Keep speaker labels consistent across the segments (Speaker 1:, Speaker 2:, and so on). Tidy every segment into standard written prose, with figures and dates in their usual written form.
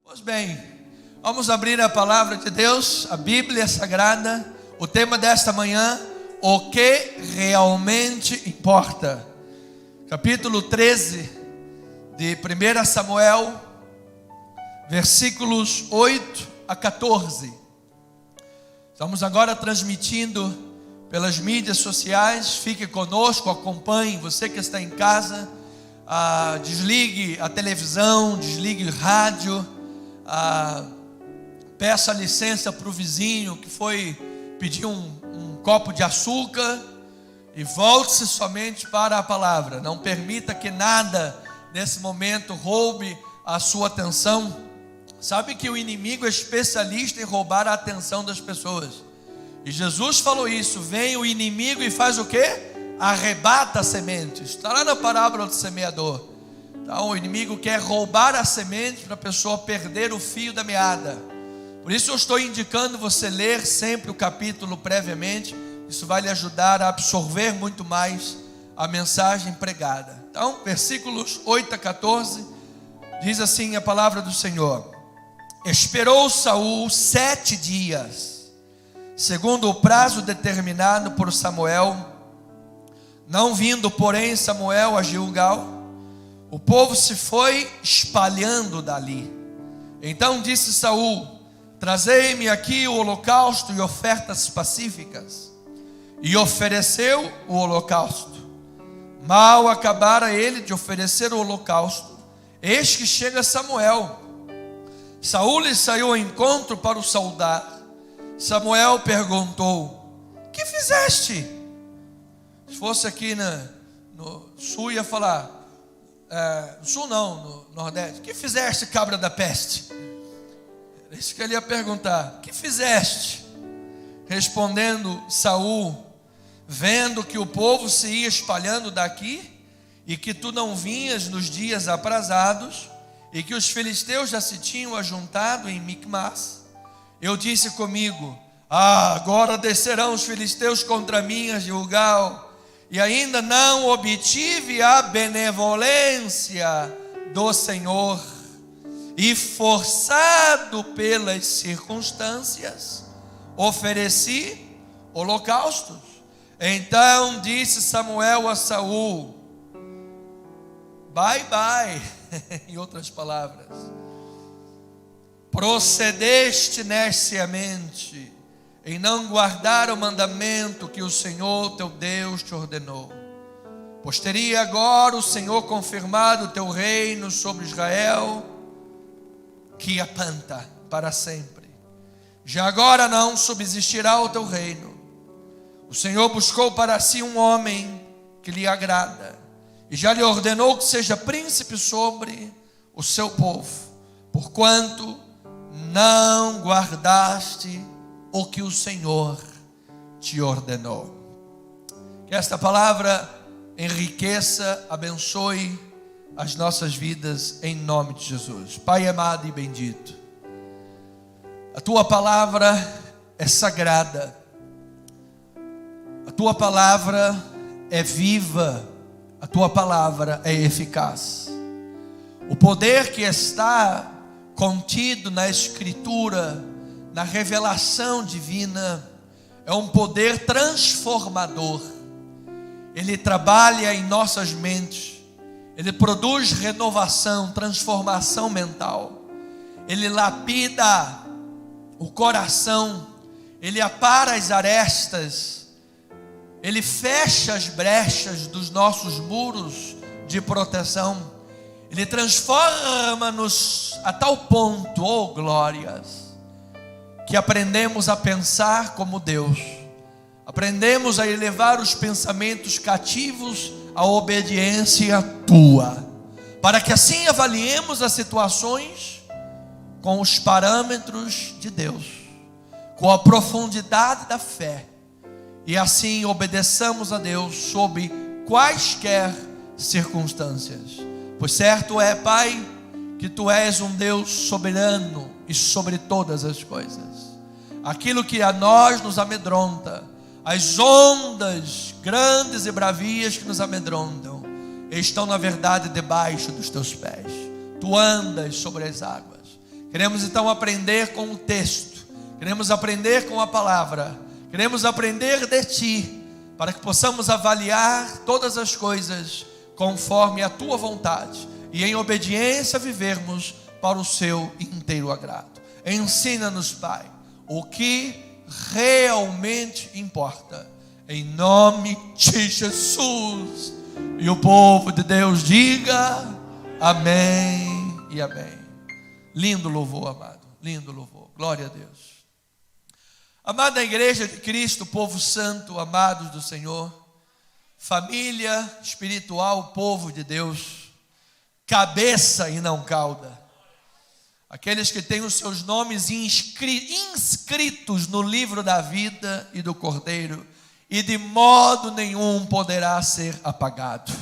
Speaker 1: Pois bem, vamos abrir a palavra de Deus, a Bíblia Sagrada. O tema desta manhã: o que realmente importa. Capítulo 13 de 1 Samuel, versículos 8 a 14. Estamos agora transmitindo pelas mídias sociais. Fique conosco, acompanhe. Você que está em casa, desligue a televisão, desligue o rádio, peça licença para o vizinho que foi pedir um copo de açúcar e volte-se somente para a palavra. Não permita que nada nesse momento roube a sua atenção. Sabe que o inimigo é especialista em roubar a atenção das pessoas, e Jesus falou isso: vem o inimigo e faz o quê? Arrebata a semente. Está lá na parábola do semeador. Então o inimigo quer roubar a semente para a pessoa perder o fio da meada. Por isso eu estou indicando você ler sempre o capítulo previamente. Isso vai lhe ajudar a absorver muito mais a mensagem pregada. Então, versículos 8 a 14, diz assim a palavra do Senhor: Esperou Saul 7 dias, segundo o prazo determinado por Samuel. Não vindo, porém, Samuel a Gilgal, o povo se foi espalhando dali. Então disse Saul: trazei-me aqui o holocausto e ofertas pacíficas. E ofereceu o holocausto. Mal acabara ele de oferecer o holocausto, eis que chega Samuel. Saul lhe saiu ao encontro para o saudar. Samuel perguntou: que fizeste? Se fosse aqui no sul, ia falar, no sul não, no nordeste: que fizeste, cabra da peste? É isso que ele ia perguntar: que fizeste? Respondendo Saul: vendo que o povo se ia espalhando daqui, e que tu não vinhas nos dias aprazados, e que os filisteus já se tinham ajuntado em Micmas, eu disse comigo: agora descerão os filisteus contra mim a Gilgal, e ainda não obtive a benevolência do Senhor, e forçado pelas circunstâncias, ofereci holocaustos. Então disse Samuel a Saul: bye bye. Em outras palavras, procedeste neciamente em não guardar o mandamento que o Senhor teu Deus te ordenou. Pois teria agora o Senhor confirmado o teu reino sobre Israel, que apanta para sempre. Já agora não subsistirá o teu reino. O Senhor buscou para si um homem que lhe agrada, e já lhe ordenou que seja príncipe sobre o seu povo, porquanto não guardaste o que o Senhor te ordenou. Que esta palavra enriqueça, abençoe as nossas vidas, em nome de Jesus. Pai amado e bendito, a tua palavra é sagrada, a tua palavra é viva, a tua palavra é eficaz. O poder que está contido na Escritura, na revelação divina, é um poder transformador. Ele trabalha em nossas mentes, ele produz renovação, transformação mental, ele lapida o coração, ele apara as arestas, ele fecha as brechas dos nossos muros de proteção. Ele transforma-nos a tal ponto, oh glórias, que aprendemos a pensar como Deus, aprendemos a elevar os pensamentos cativos à obediência tua, para que assim avaliemos as situações com os parâmetros de Deus, com a profundidade da fé, e assim obedeçamos a Deus sob quaisquer circunstâncias. Pois certo é, Pai, que Tu és um Deus soberano e sobre todas as coisas. Aquilo que a nós nos amedronta, as ondas grandes e bravias que nos amedrontam, estão na verdade debaixo dos Teus pés. Tu andas sobre as águas. Queremos então aprender com o texto, queremos aprender com a palavra, queremos aprender de Ti, para que possamos avaliar todas as coisas conforme a Tua vontade e em obediência vivermos para o Seu inteiro agrado. Ensina-nos, Pai, o que realmente importa, em nome de Jesus. E o povo de Deus diga amém e amém. Lindo louvor, amado, lindo louvor, glória a Deus. Amada igreja de Cristo, povo santo, amados do Senhor, família espiritual, povo de Deus, cabeça e não cauda, aqueles que têm os seus nomes inscritos no livro da vida e do Cordeiro, e de modo nenhum poderá ser apagado.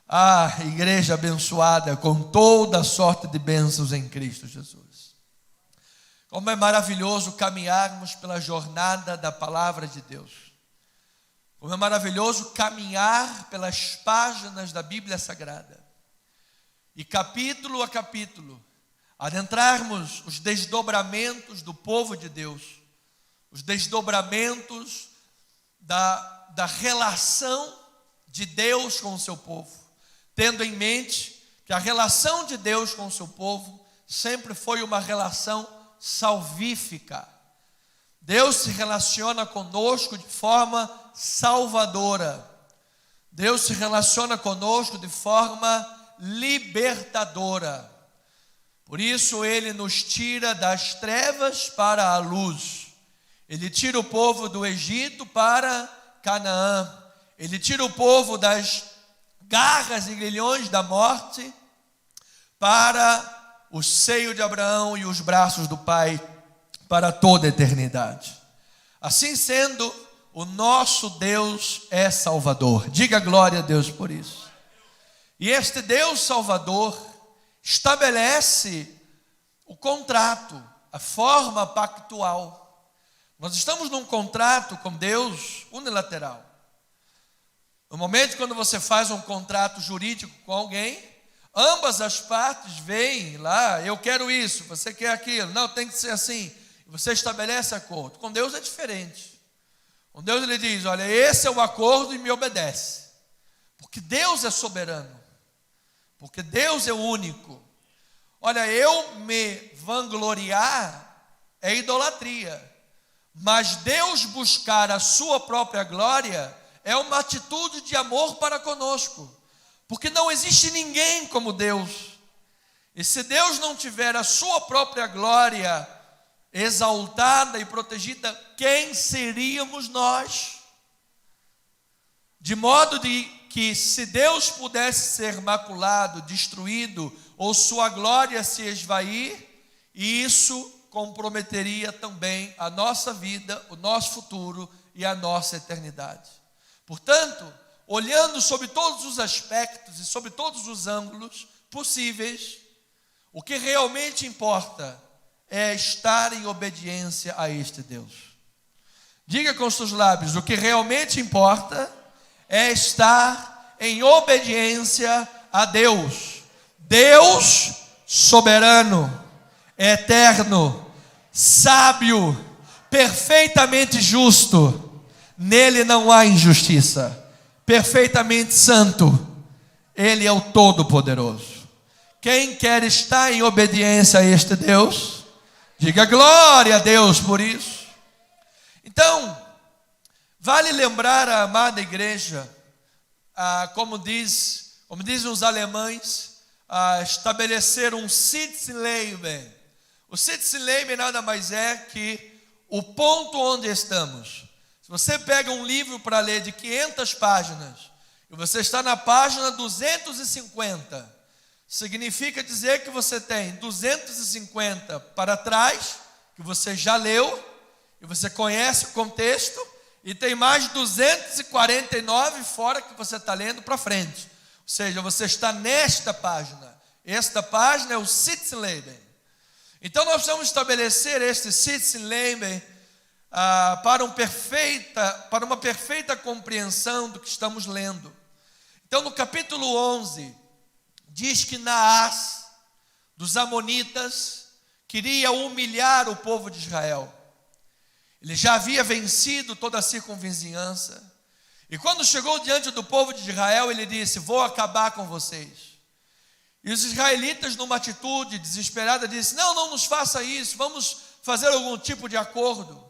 Speaker 1: Ah, igreja abençoada, com toda a sorte de bênçãos em Cristo Jesus. Como é maravilhoso caminharmos pela jornada da palavra de Deus. Como é maravilhoso caminhar pelas páginas da Bíblia Sagrada. E capítulo a capítulo, adentrarmos os desdobramentos do povo de Deus, os desdobramentos da relação de Deus com o seu povo, tendo em mente que a relação de Deus com o seu povo sempre foi uma relação salvífica. Deus se relaciona conosco de forma salvadora. Deus se relaciona conosco de forma libertadora. Por isso Ele nos tira das trevas para a luz. Ele tira o povo do Egito para Canaã. Ele tira o povo das garras e grilhões da morte para o seio de Abraão e os braços do Pai para toda a eternidade. Assim sendo, o nosso Deus é Salvador. Diga glória a Deus por isso. E este Deus Salvador estabelece o contrato, a forma pactual. Nós estamos num contrato com Deus unilateral. No momento quando você faz um contrato jurídico com alguém, ambas as partes veem lá, eu quero isso, você quer aquilo, não, tem que ser assim. Você estabelece acordo. Com Deus é diferente. Com Deus Ele diz, olha, esse é o acordo e me obedece. Porque Deus é soberano. Porque Deus é o único. Olha, eu me vangloriar é idolatria. Mas Deus buscar a sua própria glória é uma atitude de amor para conosco. Porque não existe ninguém como Deus. E se Deus não tiver a sua própria glória exaltada e protegida, quem seríamos nós? De modo que se Deus pudesse ser maculado, destruído, ou sua glória se esvair, isso comprometeria também a nossa vida, o nosso futuro e a nossa eternidade. Portanto, olhando sobre todos os aspectos e sobre todos os ângulos possíveis, o que realmente importa é estar em obediência a este Deus. Diga com os seus lábios, o que realmente importa é estar em obediência a Deus. Deus soberano, eterno, sábio, perfeitamente justo. Nele não há injustiça. Perfeitamente santo. Ele é o Todo-Poderoso. Quem quer estar em obediência a este Deus, diga glória a Deus por isso. Então, vale lembrar a amada igreja, como dizem os alemães, estabelecer um Sitzleben. O Sitzleben nada mais é que o ponto onde estamos. Se você pega um livro para ler de 500 páginas, e você está na página 250, significa dizer que você tem 250 para trás, que você já leu, e você conhece o contexto, e tem mais 249 fora que você está lendo para frente. Ou seja, você está nesta página. Esta página é o Sitzleben. Então nós vamos estabelecer este Sitzleben para uma perfeita compreensão do que estamos lendo. Então no capítulo 11, diz que Naás, dos Amonitas, queria humilhar o povo de Israel. Ele já havia vencido toda a circunvizinhança. E quando chegou diante do povo de Israel, ele disse: vou acabar com vocês. E os israelitas, numa atitude desesperada, disseram: não nos faça isso, vamos fazer algum tipo de acordo.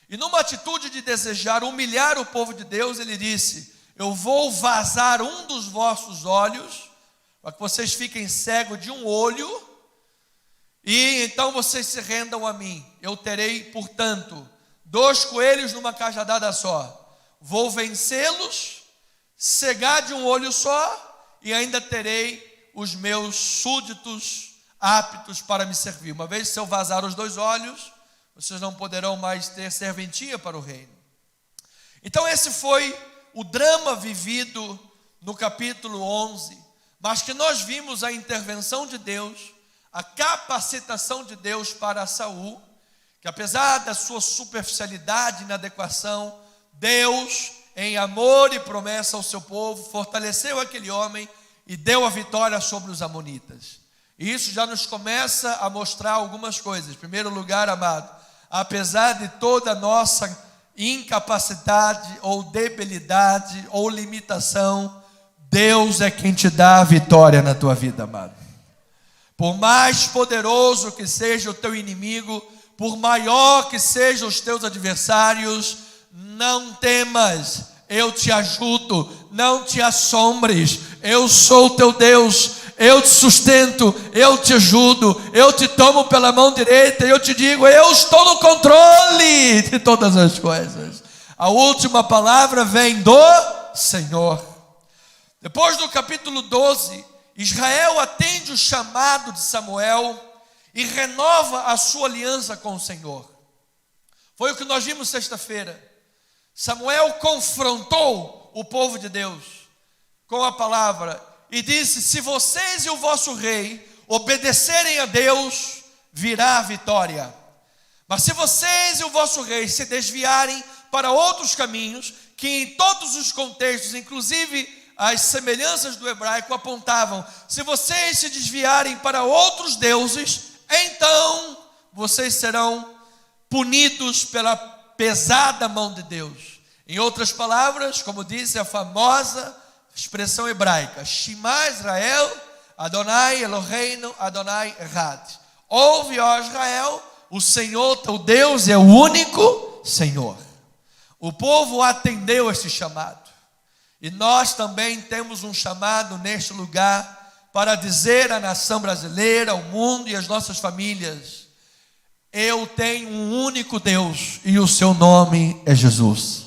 Speaker 1: E numa atitude de desejar humilhar o povo de Deus, ele disse: eu vou vazar um dos vossos olhos, para que vocês fiquem cegos de um olho, e então vocês se rendam a mim. Eu terei, portanto, 2 coelhos numa cajadada só. Vou vencê-los, cegar de um olho só, e ainda terei os meus súditos aptos para me servir. Uma vez se eu vazar os 2 olhos, vocês não poderão mais ter serventia para o reino. Então esse foi o drama vivido no capítulo 11, mas que nós vimos a intervenção de Deus, a capacitação de Deus para Saul, que apesar da sua superficialidade e inadequação, Deus, em amor e promessa ao seu povo, fortaleceu aquele homem e deu a vitória sobre os amonitas. E isso já nos começa a mostrar algumas coisas. Em primeiro lugar, amado, apesar de toda a nossa incapacidade ou debilidade ou limitação, Deus é quem te dá a vitória na tua vida, amado. Por mais poderoso que seja o teu inimigo, por maior que sejam os teus adversários, não temas, eu te ajudo, não te assombres, eu sou o teu Deus, eu te sustento, eu te ajudo, eu te tomo pela mão direita e eu te digo: eu estou no controle de todas as coisas. A última palavra vem do Senhor. Depois do capítulo 12, Israel atende o chamado de Samuel e renova a sua aliança com o Senhor. Foi o que nós vimos sexta-feira. Samuel confrontou o povo de Deus com a palavra e disse: se vocês e o vosso rei obedecerem a Deus, virá a vitória. Mas se vocês e o vosso rei se desviarem para outros caminhos, que em todos os contextos, inclusive as semelhanças do hebraico, apontavam: se vocês se desviarem para outros deuses, então vocês serão punidos pela pesada mão de Deus. Em outras palavras, como diz a famosa expressão hebraica: Shema Israel, Adonai Eloheinu, Adonai Echad. Ouve, ó Israel, o Senhor teu Deus é o único Senhor. O povo atendeu este chamado. E nós também temos um chamado neste lugar para dizer à nação brasileira, ao mundo e às nossas famílias: eu tenho um único Deus e o seu nome é Jesus.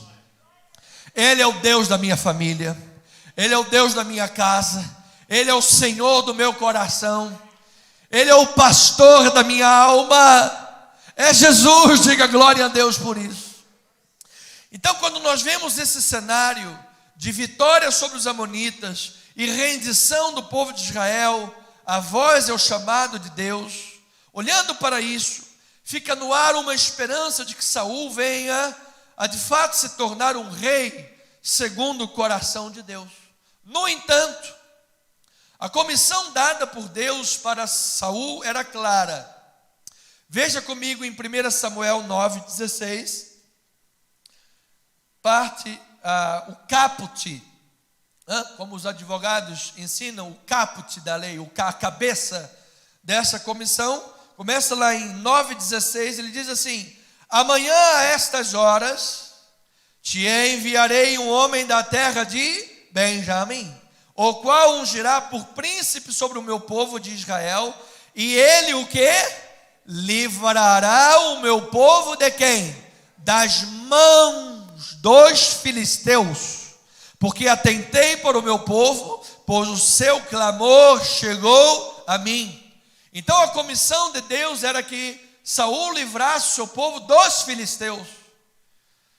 Speaker 1: Ele é o Deus da minha família, Ele é o Deus da minha casa, Ele é o Senhor do meu coração, Ele é o pastor da minha alma, é Jesus. Diga glória a Deus por isso. Então, quando nós vemos esse cenário de vitória sobre os amonitas e rendição do povo de Israel, a voz é o chamado de Deus. Olhando para isso, fica no ar uma esperança de que Saul venha a de fato se tornar um rei segundo o coração de Deus. No entanto, a comissão dada por Deus para Saul era clara. Veja comigo em 1 Samuel 9,16, o caput, como os advogados ensinam, o caput da lei, a cabeça dessa comissão. Começa lá em 9,16, ele diz assim: amanhã a estas horas te enviarei um homem da terra de Benjamim, o qual ungirá por príncipe sobre o meu povo de Israel, e ele o que? Livrará o meu povo de quem? Das mãos dos filisteus, porque atentei para o meu povo, pois o seu clamor chegou a mim. Então a comissão de Deus era que Saul livrasse o seu povo dos filisteus.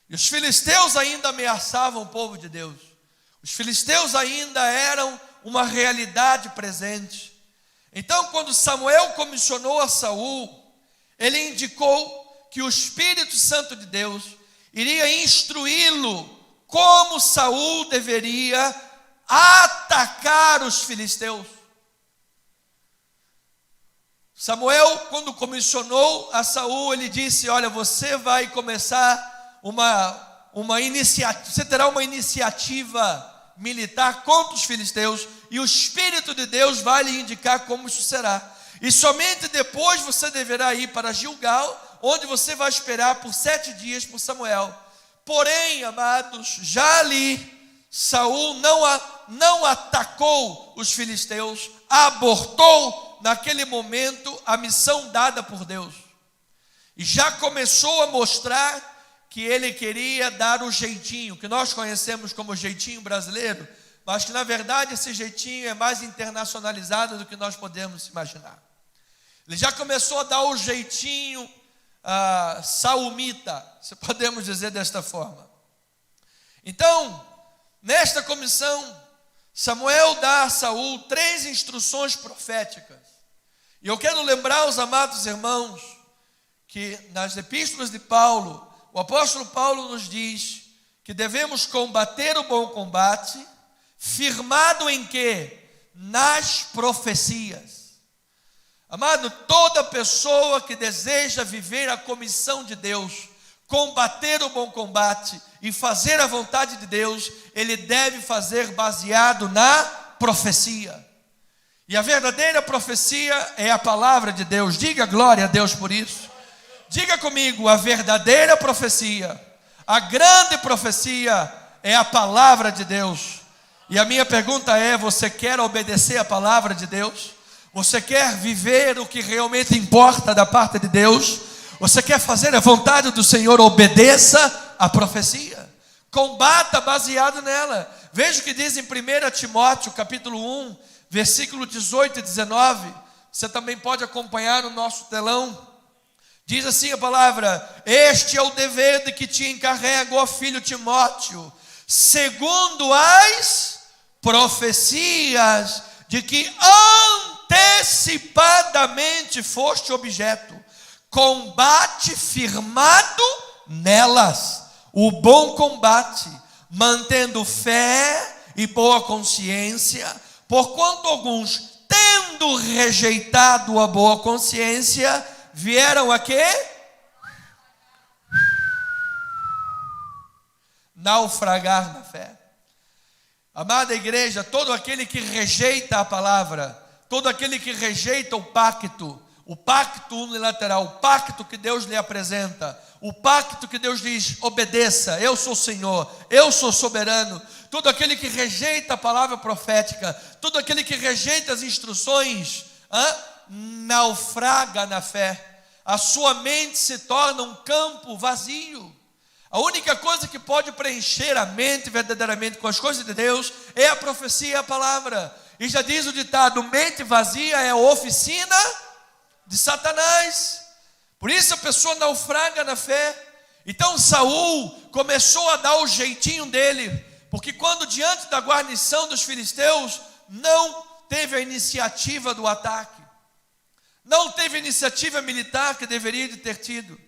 Speaker 1: E os filisteus ainda ameaçavam o povo de Deus. Os filisteus ainda eram uma realidade presente. Então, quando Samuel comissionou a Saul, ele indicou que o Espírito Santo de Deus iria instruí-lo como Saul deveria atacar os filisteus. Samuel, quando comissionou a Saul, ele disse: olha, você vai começar uma iniciativa, você terá uma iniciativa militar contra os filisteus, e o Espírito de Deus vai lhe indicar como isso será. E somente depois você deverá ir para Gilgal, onde você vai esperar por 7 dias por Samuel. Porém, amados, já ali Saul não atacou os filisteus, abortou naquele momento a missão dada por Deus. E já começou a mostrar que ele queria dar o jeitinho, que nós conhecemos como jeitinho brasileiro, mas que na verdade esse jeitinho é mais internacionalizado do que nós podemos imaginar. Ele já começou a dar o jeitinho saumita, se podemos dizer desta forma. Então, nesta comissão, Samuel dá a Saul 3 instruções proféticas. E eu quero lembrar os amados irmãos que nas epístolas de Paulo, o apóstolo Paulo nos diz que devemos combater o bom combate, firmado em quê? Nas profecias. Amado, toda pessoa que deseja viver a comissão de Deus, combater o bom combate e fazer a vontade de Deus, ele deve fazer baseado na profecia. E a verdadeira profecia é a palavra de Deus. Diga glória a Deus por isso. Diga comigo, a verdadeira profecia, a grande profecia é a palavra de Deus. E a minha pergunta é: você quer obedecer a palavra de Deus? Você quer viver o que realmente importa da parte de Deus? Você quer fazer a vontade do Senhor? Obedeça a profecia. Combata baseado nela. Veja o que diz em 1 Timóteo, capítulo 1, versículo 18 e 19. Você também pode acompanhar no nosso telão. Diz assim a palavra: este é o dever de que te encarrego, ó filho Timóteo, segundo as profecias de que antecipadamente foste objeto, combate firmado nelas, o bom combate, mantendo fé e boa consciência, porquanto alguns, tendo rejeitado a boa consciência, vieram a quê? Naufragar na fé. Amada igreja, todo aquele que rejeita a palavra, todo aquele que rejeita o pacto unilateral, o pacto que Deus lhe apresenta, o pacto que Deus diz: obedeça, eu sou Senhor, eu sou soberano. Todo aquele que rejeita a palavra profética, todo aquele que rejeita as instruções, naufraga na fé. A sua mente se torna um campo vazio. A única coisa que pode preencher a mente verdadeiramente com as coisas de Deus é a profecia e a palavra. E já diz o ditado: mente vazia é a oficina de Satanás. Por isso a pessoa naufraga na fé. Então Saul começou a dar o jeitinho dele, porque quando diante da guarnição dos filisteus, não teve a iniciativa do ataque, não teve a iniciativa militar que deveria de ter tido.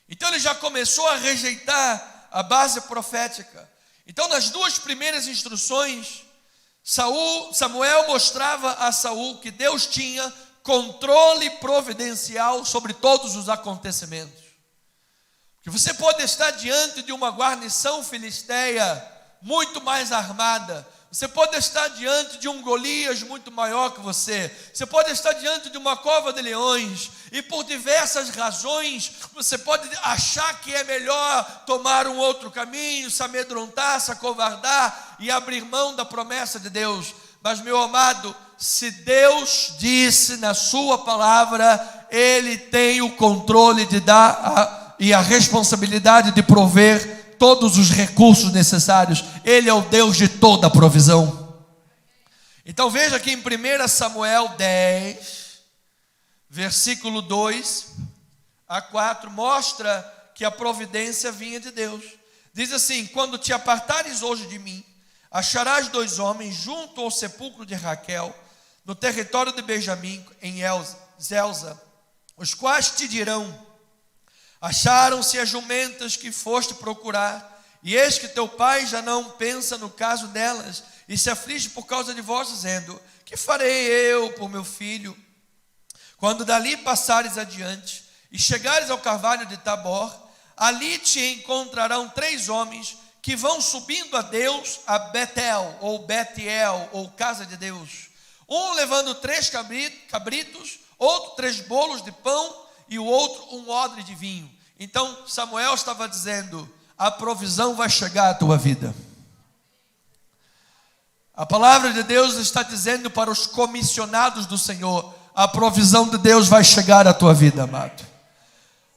Speaker 1: Então ele já começou a rejeitar a base profética. Então, nas 2 primeiras instruções, Samuel mostrava a Saul que Deus tinha controle providencial sobre todos os acontecimentos. Que você pode estar diante de uma guarnição filisteia muito mais armada. Você pode estar diante de um Golias muito maior que você. Você pode estar diante de uma cova de leões. E por diversas razões, você pode achar que é melhor tomar um outro caminho, se amedrontar, se acovardar e abrir mão da promessa de Deus. Mas, meu amado, se Deus disse na sua palavra, Ele tem o controle de dar e a responsabilidade de prover todos os recursos necessários. Ele é o Deus de toda a provisão. Então veja que em 1 Samuel 10, versículo 2 a 4, mostra que a providência vinha de Deus. Diz assim: quando te apartares hoje de mim, acharás 2 homens junto ao sepulcro de Raquel, no território de Benjamim, em Zelza, os quais te dirão: acharam-se as jumentas que foste procurar, e eis que teu pai já não pensa no caso delas, e se aflige por causa de vós, dizendo: que farei eu por meu filho? Quando dali passares adiante e chegares ao carvalho de Tabor, ali te encontrarão 3 homens que vão subindo a Deus, a Betel, ou Betiel, ou casa de Deus. Um levando 3 cabritos, outro 3 bolos de pão e o outro um odre de vinho. Então Samuel estava dizendo: a provisão vai chegar à tua vida. A palavra de Deus está dizendo para os comissionados do Senhor: a provisão de Deus vai chegar à tua vida, amado.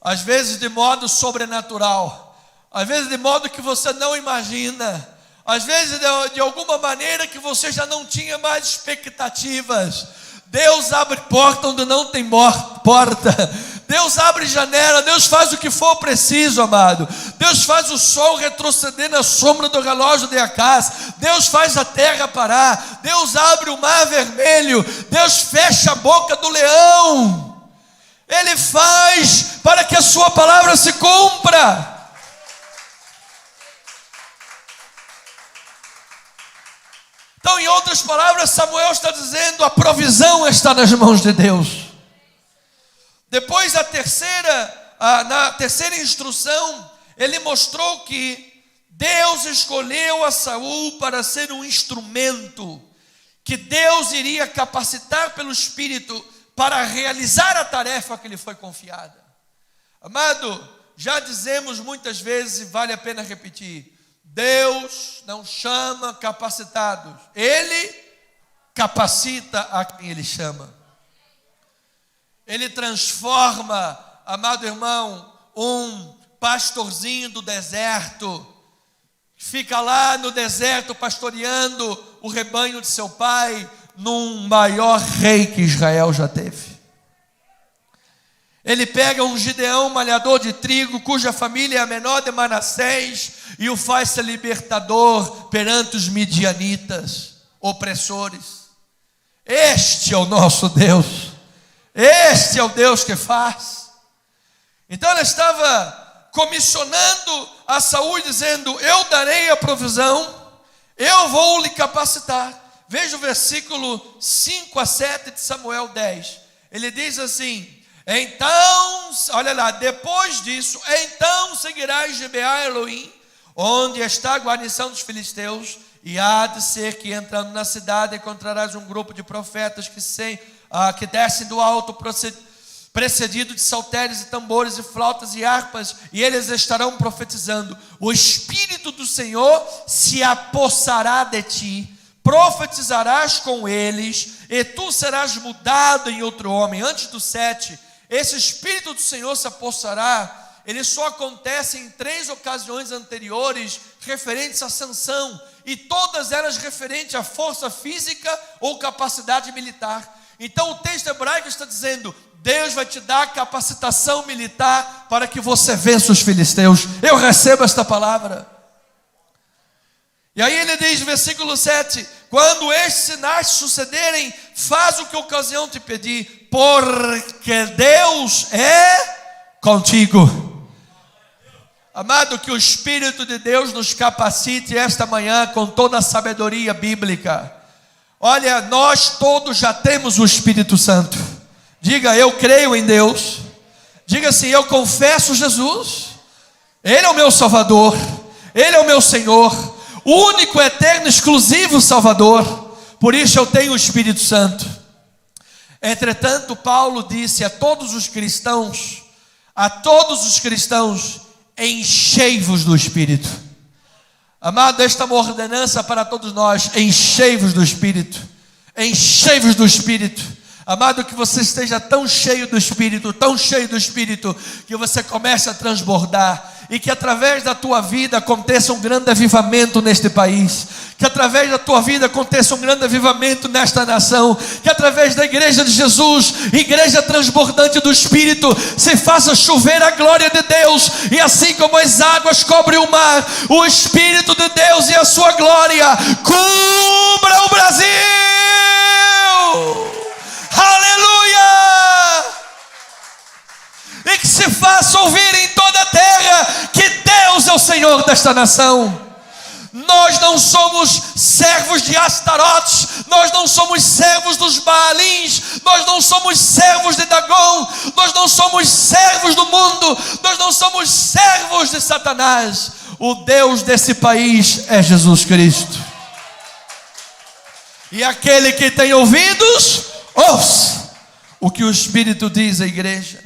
Speaker 1: Às vezes de modo sobrenatural, às vezes de modo que você não imagina, às vezes de alguma maneira que você já não tinha mais expectativas. Deus abre porta onde não tem porta. Deus abre janela. Deus faz o que for preciso, amado. Deus faz o sol retroceder na sombra do relógio de Acás. Deus faz a terra parar. Deus abre o mar vermelho. Deus fecha a boca do leão. Ele faz para que a sua palavra se cumpra. Então, em outras palavras, Samuel está dizendo: a provisão está nas mãos de Deus. Depois, na terceira instrução, ele mostrou que Deus escolheu a Saul para ser um instrumento, que Deus iria capacitar pelo Espírito para realizar a tarefa que lhe foi confiada. Amado, já dizemos muitas vezes, e vale a pena repetir: Deus não chama capacitados, Ele capacita a quem Ele chama. Ele transforma, amado irmão, um pastorzinho do deserto, que fica lá no deserto pastoreando o rebanho de seu pai, num maior rei que Israel já teve. Ele pega um Gideão malhador de trigo, cuja família é a menor de Manassés, e o faz ser libertador perante os midianitas, opressores. Este é o nosso Deus. Este é o Deus que faz. Então ele estava comissionando a Saul, dizendo: eu darei a provisão, eu vou lhe capacitar. Veja o versículo 5 a 7 de Samuel 10. Ele diz assim: então, olha lá, depois disso, então seguirás Gibeá Elohim, onde está a guarnição dos filisteus, e há de ser que entrando na cidade encontrarás um grupo de profetas que descem do alto, precedido de saltérios e tambores e flautas e harpas, e eles estarão profetizando. O Espírito do Senhor se apossará de ti, profetizarás com eles, e tu serás mudado em outro homem. Antes do 7, esse Espírito do Senhor se apossará. Ele só acontece em 3 ocasiões anteriores referentes a Sansão, e todas elas referentes à força física ou capacidade militar. Então o texto hebraico está dizendo: Deus vai te dar capacitação militar para que você vença os filisteus. Eu recebo esta palavra. E aí ele diz, versículo 7: quando estes sinais sucederem, faz o que a ocasião te pedir, porque Deus é contigo. Amado, que o Espírito de Deus nos capacite esta manhã com toda a sabedoria bíblica. Olha, nós todos já temos o Espírito Santo. Diga: eu creio em Deus. Diga assim: eu confesso Jesus. Ele é o meu Salvador, Ele é o meu Senhor, o único, eterno, exclusivo Salvador. Por isso eu tenho o Espírito Santo. Entretanto, Paulo disse a todos os cristãos: enchei-vos do Espírito. Amado, esta é uma ordenança para todos nós: enchei-vos do Espírito. Enchei-vos do Espírito. Amado, que você esteja tão cheio do Espírito, que você comece a transbordar, e que através da tua vida aconteça um grande avivamento neste país, que através da tua vida aconteça um grande avivamento nesta nação, que através da igreja de Jesus, igreja transbordante do Espírito, se faça chover a glória de Deus, e assim como as águas cobrem o mar, o Espírito de Deus e a sua glória cubra o Brasil. Aleluia! E que se faça ouvir em toda a terra que Deus é o Senhor desta nação. Nós não somos servos de Astarotes, nós não não somos servos dos Baalins, nós não somos servos de Dagom, nós não somos servos do mundo, nós não somos servos de Satanás. O Deus desse país é Jesus Cristo. E aquele que tem ouvidos, ouça o que o Espírito diz à igreja.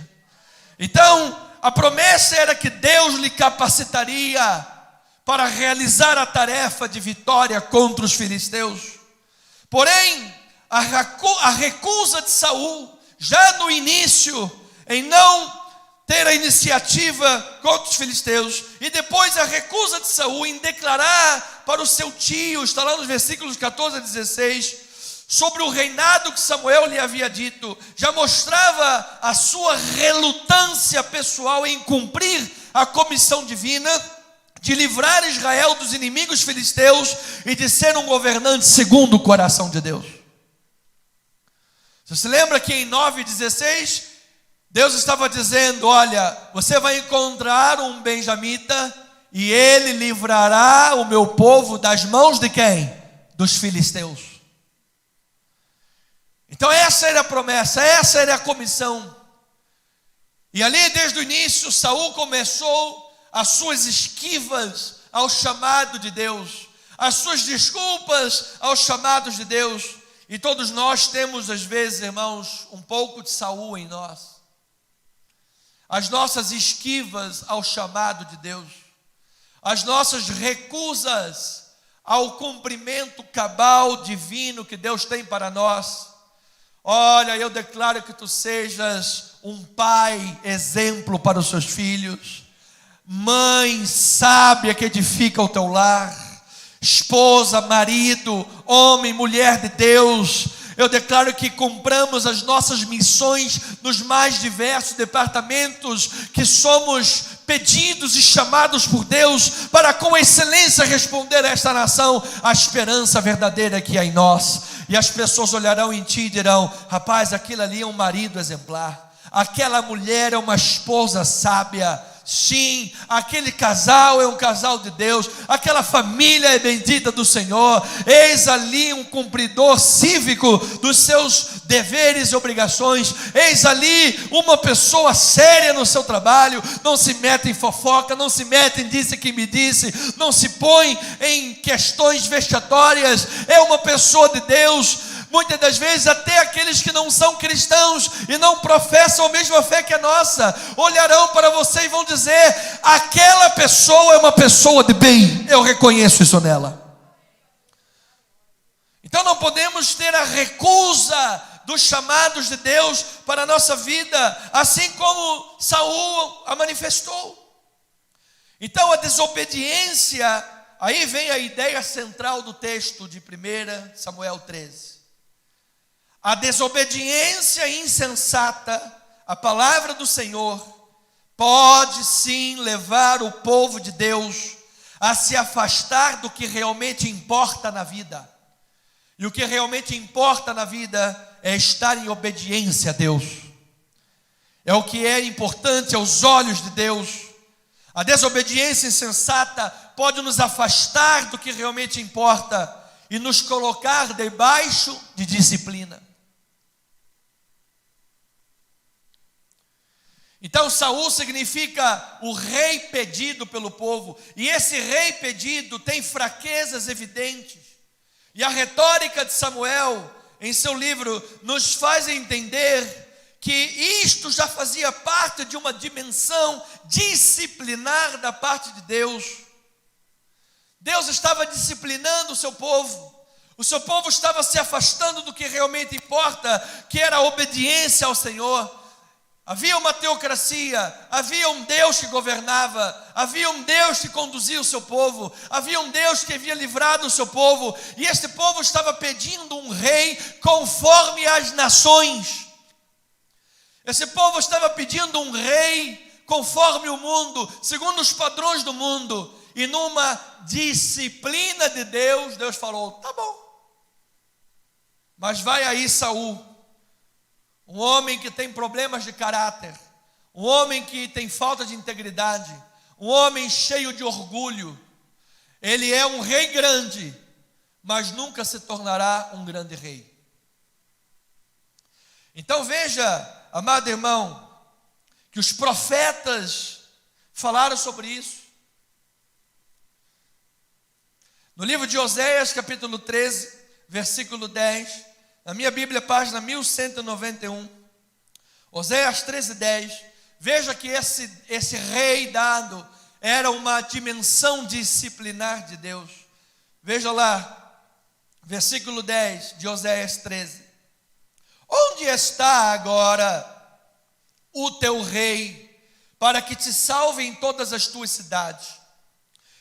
Speaker 1: Então, a promessa era que Deus lhe capacitaria para realizar a tarefa de vitória contra os filisteus. Porém, a recusa de Saul, já no início, em não ter a iniciativa contra os filisteus, e depois a recusa de Saul em declarar para o seu tio, está lá nos versículos 14 a 16, sobre o reinado que Samuel lhe havia dito, já mostrava a sua relutância pessoal em cumprir a comissão divina de livrar Israel dos inimigos filisteus e de ser um governante segundo o coração de Deus. Você se lembra que em 9:16 Deus estava dizendo: olha, você vai encontrar um benjamita e ele livrará o meu povo das mãos de quem? Dos filisteus. Então essa era a promessa, essa era a comissão. E ali desde o início Saul começou as suas esquivas ao chamado de Deus, as suas desculpas aos chamados de Deus. E todos nós temos às vezes, irmãos, um pouco de Saul em nós. As nossas esquivas ao chamado de Deus, as nossas recusas ao cumprimento cabal divino que Deus tem para nós. Olha, eu declaro que tu sejas um pai exemplo para os seus filhos, mãe sábia que edifica o teu lar, esposa, marido, homem, mulher de Deus. Eu declaro que cumpramos as nossas missões nos mais diversos departamentos que somos pedidos e chamados por Deus para com excelência responder a esta nação a esperança verdadeira que há em nós. E as pessoas olharão em ti e dirão: rapaz, aquilo ali é um marido exemplar, aquela mulher é uma esposa sábia. Sim, aquele casal é um casal de Deus, aquela família é bendita do Senhor. Eis ali um cumpridor cívico dos seus deveres e obrigações. Eis ali uma pessoa séria no seu trabalho, não se mete em fofoca, não se mete em disse que me disse, não se põe em questões vexatórias. É uma pessoa de Deus. Muitas das vezes até aqueles que não são cristãos e não professam a mesma fé que a nossa, olharão para você e vão dizer: aquela pessoa é uma pessoa de bem, eu reconheço isso nela. Então não podemos ter a recusa dos chamados de Deus para a nossa vida, assim como Saul a manifestou. Então a desobediência, aí vem a ideia central do texto de 1 Samuel 13. A desobediência insensata à palavra do Senhor pode sim levar o povo de Deus a se afastar do que realmente importa na vida. E o que realmente importa na vida é estar em obediência a Deus. É o que é importante aos olhos de Deus. A desobediência insensata pode nos afastar do que realmente importa e nos colocar debaixo de disciplina. Então Saul significa o rei pedido pelo povo, e esse rei pedido tem fraquezas evidentes, e a retórica de Samuel em seu livro nos faz entender que isto já fazia parte de uma dimensão disciplinar da parte de Deus. Deus estava disciplinando o seu povo estava se afastando do que realmente importa, que era a obediência ao Senhor. Havia uma teocracia, havia um Deus que governava, havia um Deus que conduzia o seu povo, havia um Deus que havia livrado o seu povo, e este povo estava pedindo um rei conforme as nações. Esse povo estava pedindo um rei conforme o mundo, segundo os padrões do mundo, e numa disciplina de Deus, Deus falou: tá bom, mas vai aí Saul, um homem que tem problemas de caráter, um homem que tem falta de integridade, um homem cheio de orgulho. Ele é um rei grande, mas nunca se tornará um grande rei. Então veja, amado irmão, que os profetas falaram sobre isso. No livro de Oséias, capítulo 13, versículo 10, na minha Bíblia, página 1191, Oséias 13, 10, veja que esse rei dado era uma dimensão disciplinar de Deus. Veja lá, versículo 10 de Oséias 13. Onde está agora o teu rei, para que te salve em todas as tuas cidades?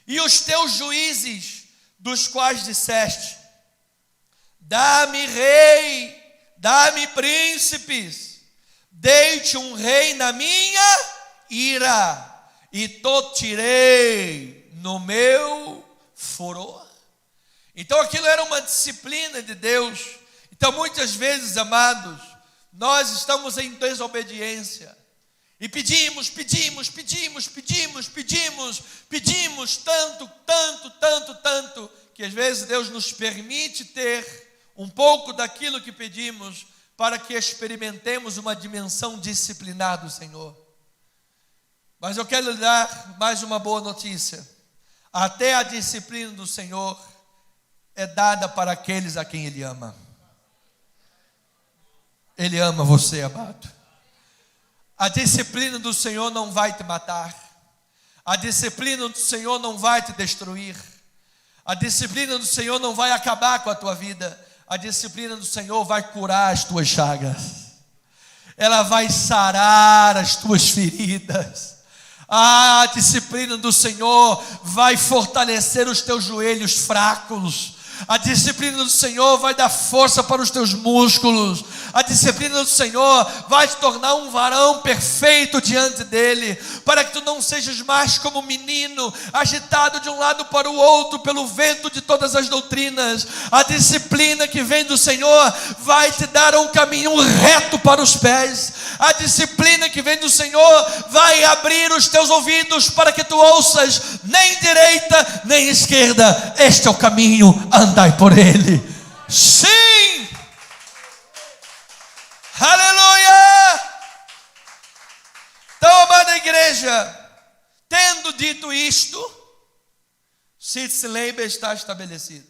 Speaker 1: E os teus juízes, dos quais disseste: dá-me rei, dá-me príncipes, dei-te um rei na minha ira, e tirei no meu furor. Então aquilo era uma disciplina de Deus. Então muitas vezes, amados, nós estamos em desobediência e pedimos tanto, que às vezes Deus nos permite ter um pouco daquilo que pedimos, para que experimentemos uma dimensão disciplinar do Senhor. Mas eu quero lhe dar mais uma boa notícia: até a disciplina do Senhor é dada para aqueles a quem Ele ama. Ele ama você, amado. A disciplina do Senhor não vai te matar. A disciplina do Senhor não vai te destruir. A disciplina do Senhor não vai acabar com a tua vida. A disciplina do Senhor vai curar as tuas chagas. Ela vai sarar as tuas feridas. A disciplina do Senhor vai fortalecer os teus joelhos fracos. A disciplina do Senhor vai dar força para os teus músculos. A disciplina do Senhor vai te tornar um varão perfeito diante dEle, para que tu não sejas mais como um menino, agitado de um lado para o outro pelo vento de todas as doutrinas. A disciplina que vem do Senhor vai te dar um caminho reto para os pés. A disciplina que vem do Senhor vai abrir os teus ouvidos para que tu ouças nem direita nem esquerda. Este é o caminho, andai por ele. Sim! Aleluia! Então, amada igreja, tendo dito isto, Sitz Leiber está estabelecido.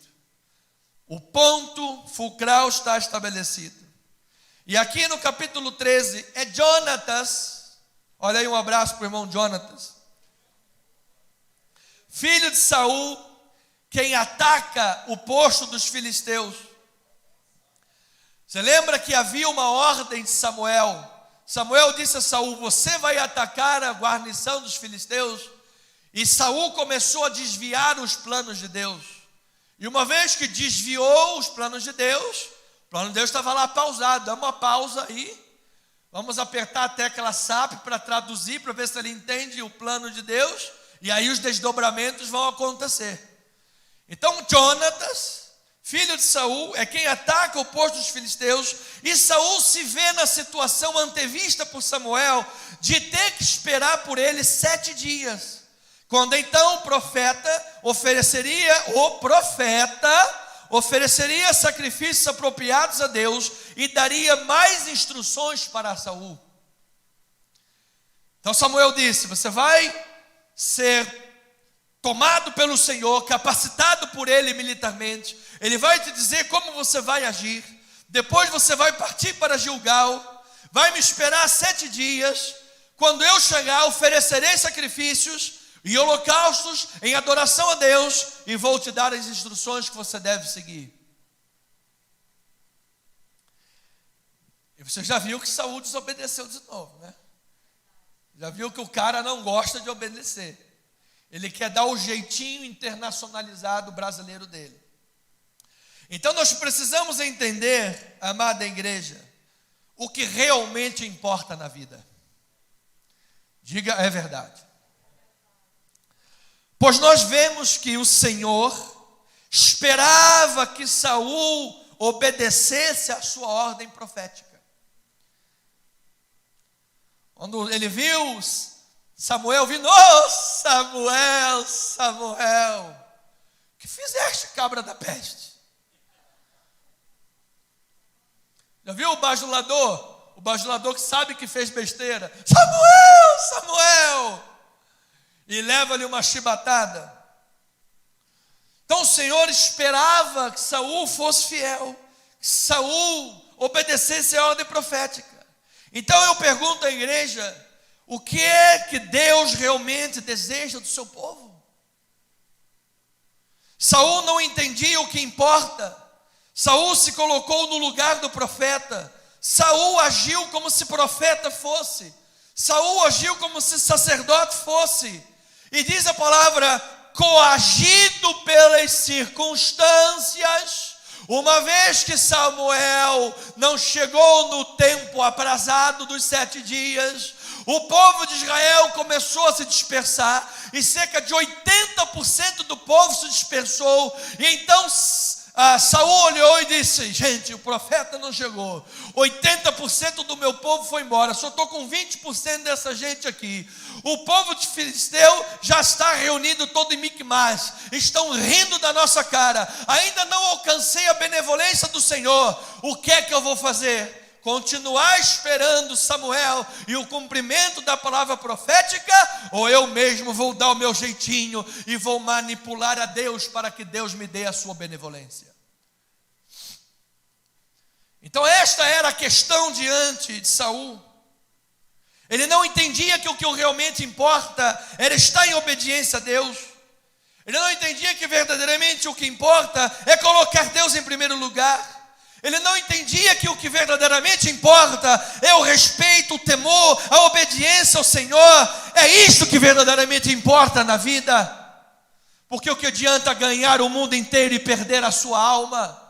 Speaker 1: O ponto fulcral está estabelecido. E aqui no capítulo 13, é Jonatas. Olha aí, um abraço para o irmão Jonatas, filho de Saul, quem ataca o posto dos filisteus. Você lembra que havia uma ordem de Samuel? Samuel disse a Saul: você vai atacar a guarnição dos filisteus. E Saul começou a desviar os planos de Deus. E uma vez que desviou os planos de Deus, o plano de Deus estava lá pausado. Dá uma pausa aí. Vamos apertar a tecla SAP para traduzir, para ver se ele entende o plano de Deus. E aí os desdobramentos vão acontecer. Então Jonatas, filho de Saul, é quem ataca o posto dos filisteus. E Saul se vê na situação antevista por Samuel, de ter que esperar por ele 7 dias. Quando então o profeta ofereceria sacrifícios apropriados a Deus e daria mais instruções para Saul. Então Samuel disse: você vai ser tomado pelo Senhor, capacitado por Ele militarmente. Ele vai te dizer como você vai agir. Depois você vai partir para Gilgal, vai me esperar 7 dias. Quando eu chegar, oferecerei sacrifícios e holocaustos em adoração a Deus, e vou te dar as instruções que você deve seguir. E você já viu que Saul desobedeceu de novo, né? Já viu que o cara não gosta de obedecer. Ele quer dar o jeitinho internacionalizado brasileiro dele. Então nós precisamos entender, amada igreja, o que realmente importa na vida. Diga: é verdade. Pois nós vemos que o Senhor esperava que Saul obedecesse à sua ordem profética. Quando ele viu Samuel vindo: oh Samuel, que fizeste, cabra da peste? Já viu o bajulador? O bajulador que sabe que fez besteira. Samuel, Samuel! E leva-lhe uma chibatada. Então o Senhor esperava que Saul fosse fiel, que Saul obedecesse a ordem profética. Então eu pergunto à igreja, o que é que Deus realmente deseja do seu povo? Saul não entendia o que importa. Saul se colocou no lugar do profeta. Saul agiu como se profeta fosse. Saul agiu como se sacerdote fosse. E diz a palavra, coagido pelas circunstâncias, uma vez que Samuel não chegou no tempo aprazado dos 7 dias, o povo de Israel começou a se dispersar, e cerca de 80% do povo se dispersou, e então Saul olhou e disse, gente, o profeta não chegou, 80% do meu povo foi embora, só estou com 20% dessa gente aqui. O povo de Filisteu já está reunido todo em Micmas, estão rindo da nossa cara, ainda não alcancei a benevolência do Senhor. O que é que eu vou fazer? Continuar esperando Samuel e o cumprimento da palavra profética, ou eu mesmo vou dar o meu jeitinho e vou manipular a Deus para que Deus me dê a sua benevolência? Então esta era a questão diante de Saul. Ele não entendia que o que realmente importa era estar em obediência a Deus. Ele não entendia que verdadeiramente o que importa é colocar Deus em primeiro lugar. Ele não entendia que o que verdadeiramente importa é o respeito, o temor, a obediência ao Senhor. É isto que verdadeiramente importa na vida. Porque o que adianta ganhar o mundo inteiro e perder a sua alma?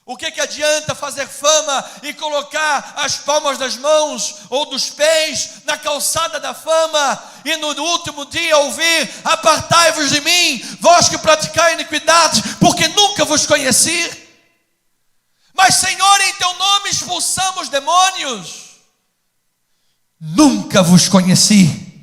Speaker 1: O que adianta fazer fama e colocar as palmas das mãos ou dos pés na calçada da fama e no último dia ouvir, apartai-vos de mim, vós que praticai iniquidade, porque nunca vos conheci? Mas Senhor, em teu nome expulsamos demônios, nunca vos conheci.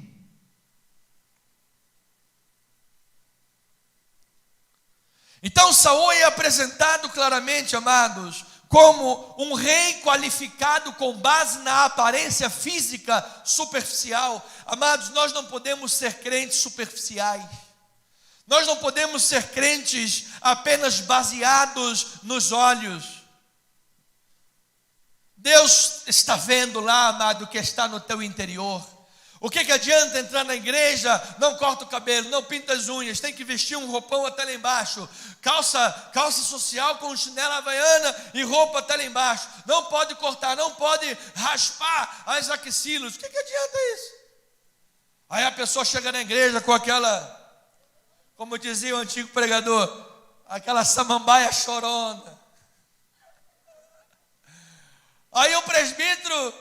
Speaker 1: Então Saul é apresentado claramente, amados, como um rei qualificado com base na aparência física superficial. Amados, nós não podemos ser crentes superficiais. Nós não podemos ser crentes apenas baseados nos olhos. Deus está vendo lá, amado, o que está no teu interior. O que adianta entrar na igreja, não corta o cabelo, não pinta as unhas, tem que vestir um roupão até lá embaixo, calça social com chinela havaiana e roupa até lá embaixo, não pode cortar, não pode raspar as axilas. O que adianta isso? Aí a pessoa chega na igreja com aquela, como dizia o antigo pregador, aquela samambaia chorona. Aí o presbítero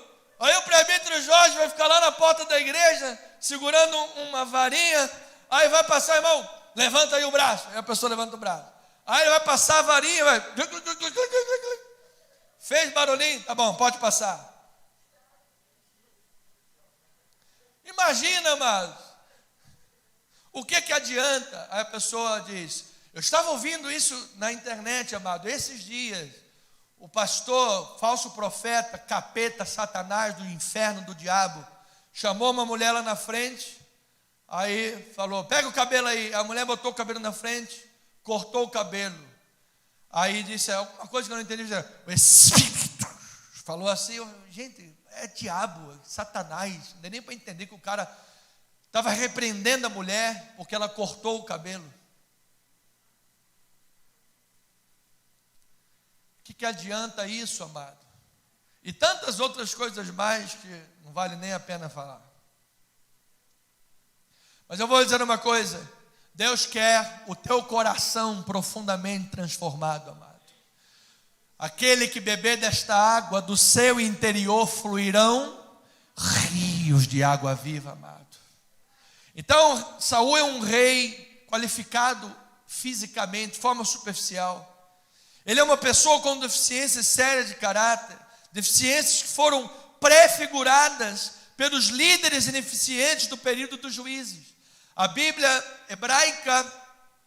Speaker 1: Jorge vai ficar lá na porta da igreja, segurando uma varinha, aí vai passar, irmão, levanta aí o braço, aí a pessoa levanta o braço, aí ele vai passar a varinha, vai, fez barulhinho, tá bom, pode passar. Imagina, mas o que adianta? Aí a pessoa diz, eu estava ouvindo isso na internet, amado, esses dias. O pastor, falso profeta, capeta, satanás do inferno, do diabo, chamou uma mulher lá na frente, aí falou, pega o cabelo aí. A mulher botou o cabelo na frente, cortou o cabelo. Aí disse, uma coisa que eu não entendi, o Espírito falou assim, gente, é diabo, é satanás. Não deu nem para entender que o cara estava repreendendo a mulher porque ela cortou o cabelo. O que adianta isso, amado? E tantas outras coisas mais que não vale nem a pena falar. Mas eu vou dizer uma coisa, Deus quer o teu coração profundamente transformado, amado. Aquele que beber desta água, do seu interior fluirão rios de água viva, amado. Então, Saul é um rei qualificado fisicamente, de forma superficial. Ele é uma pessoa com deficiências sérias de caráter, deficiências que foram prefiguradas pelos líderes ineficientes do período dos juízes. A Bíblia hebraica,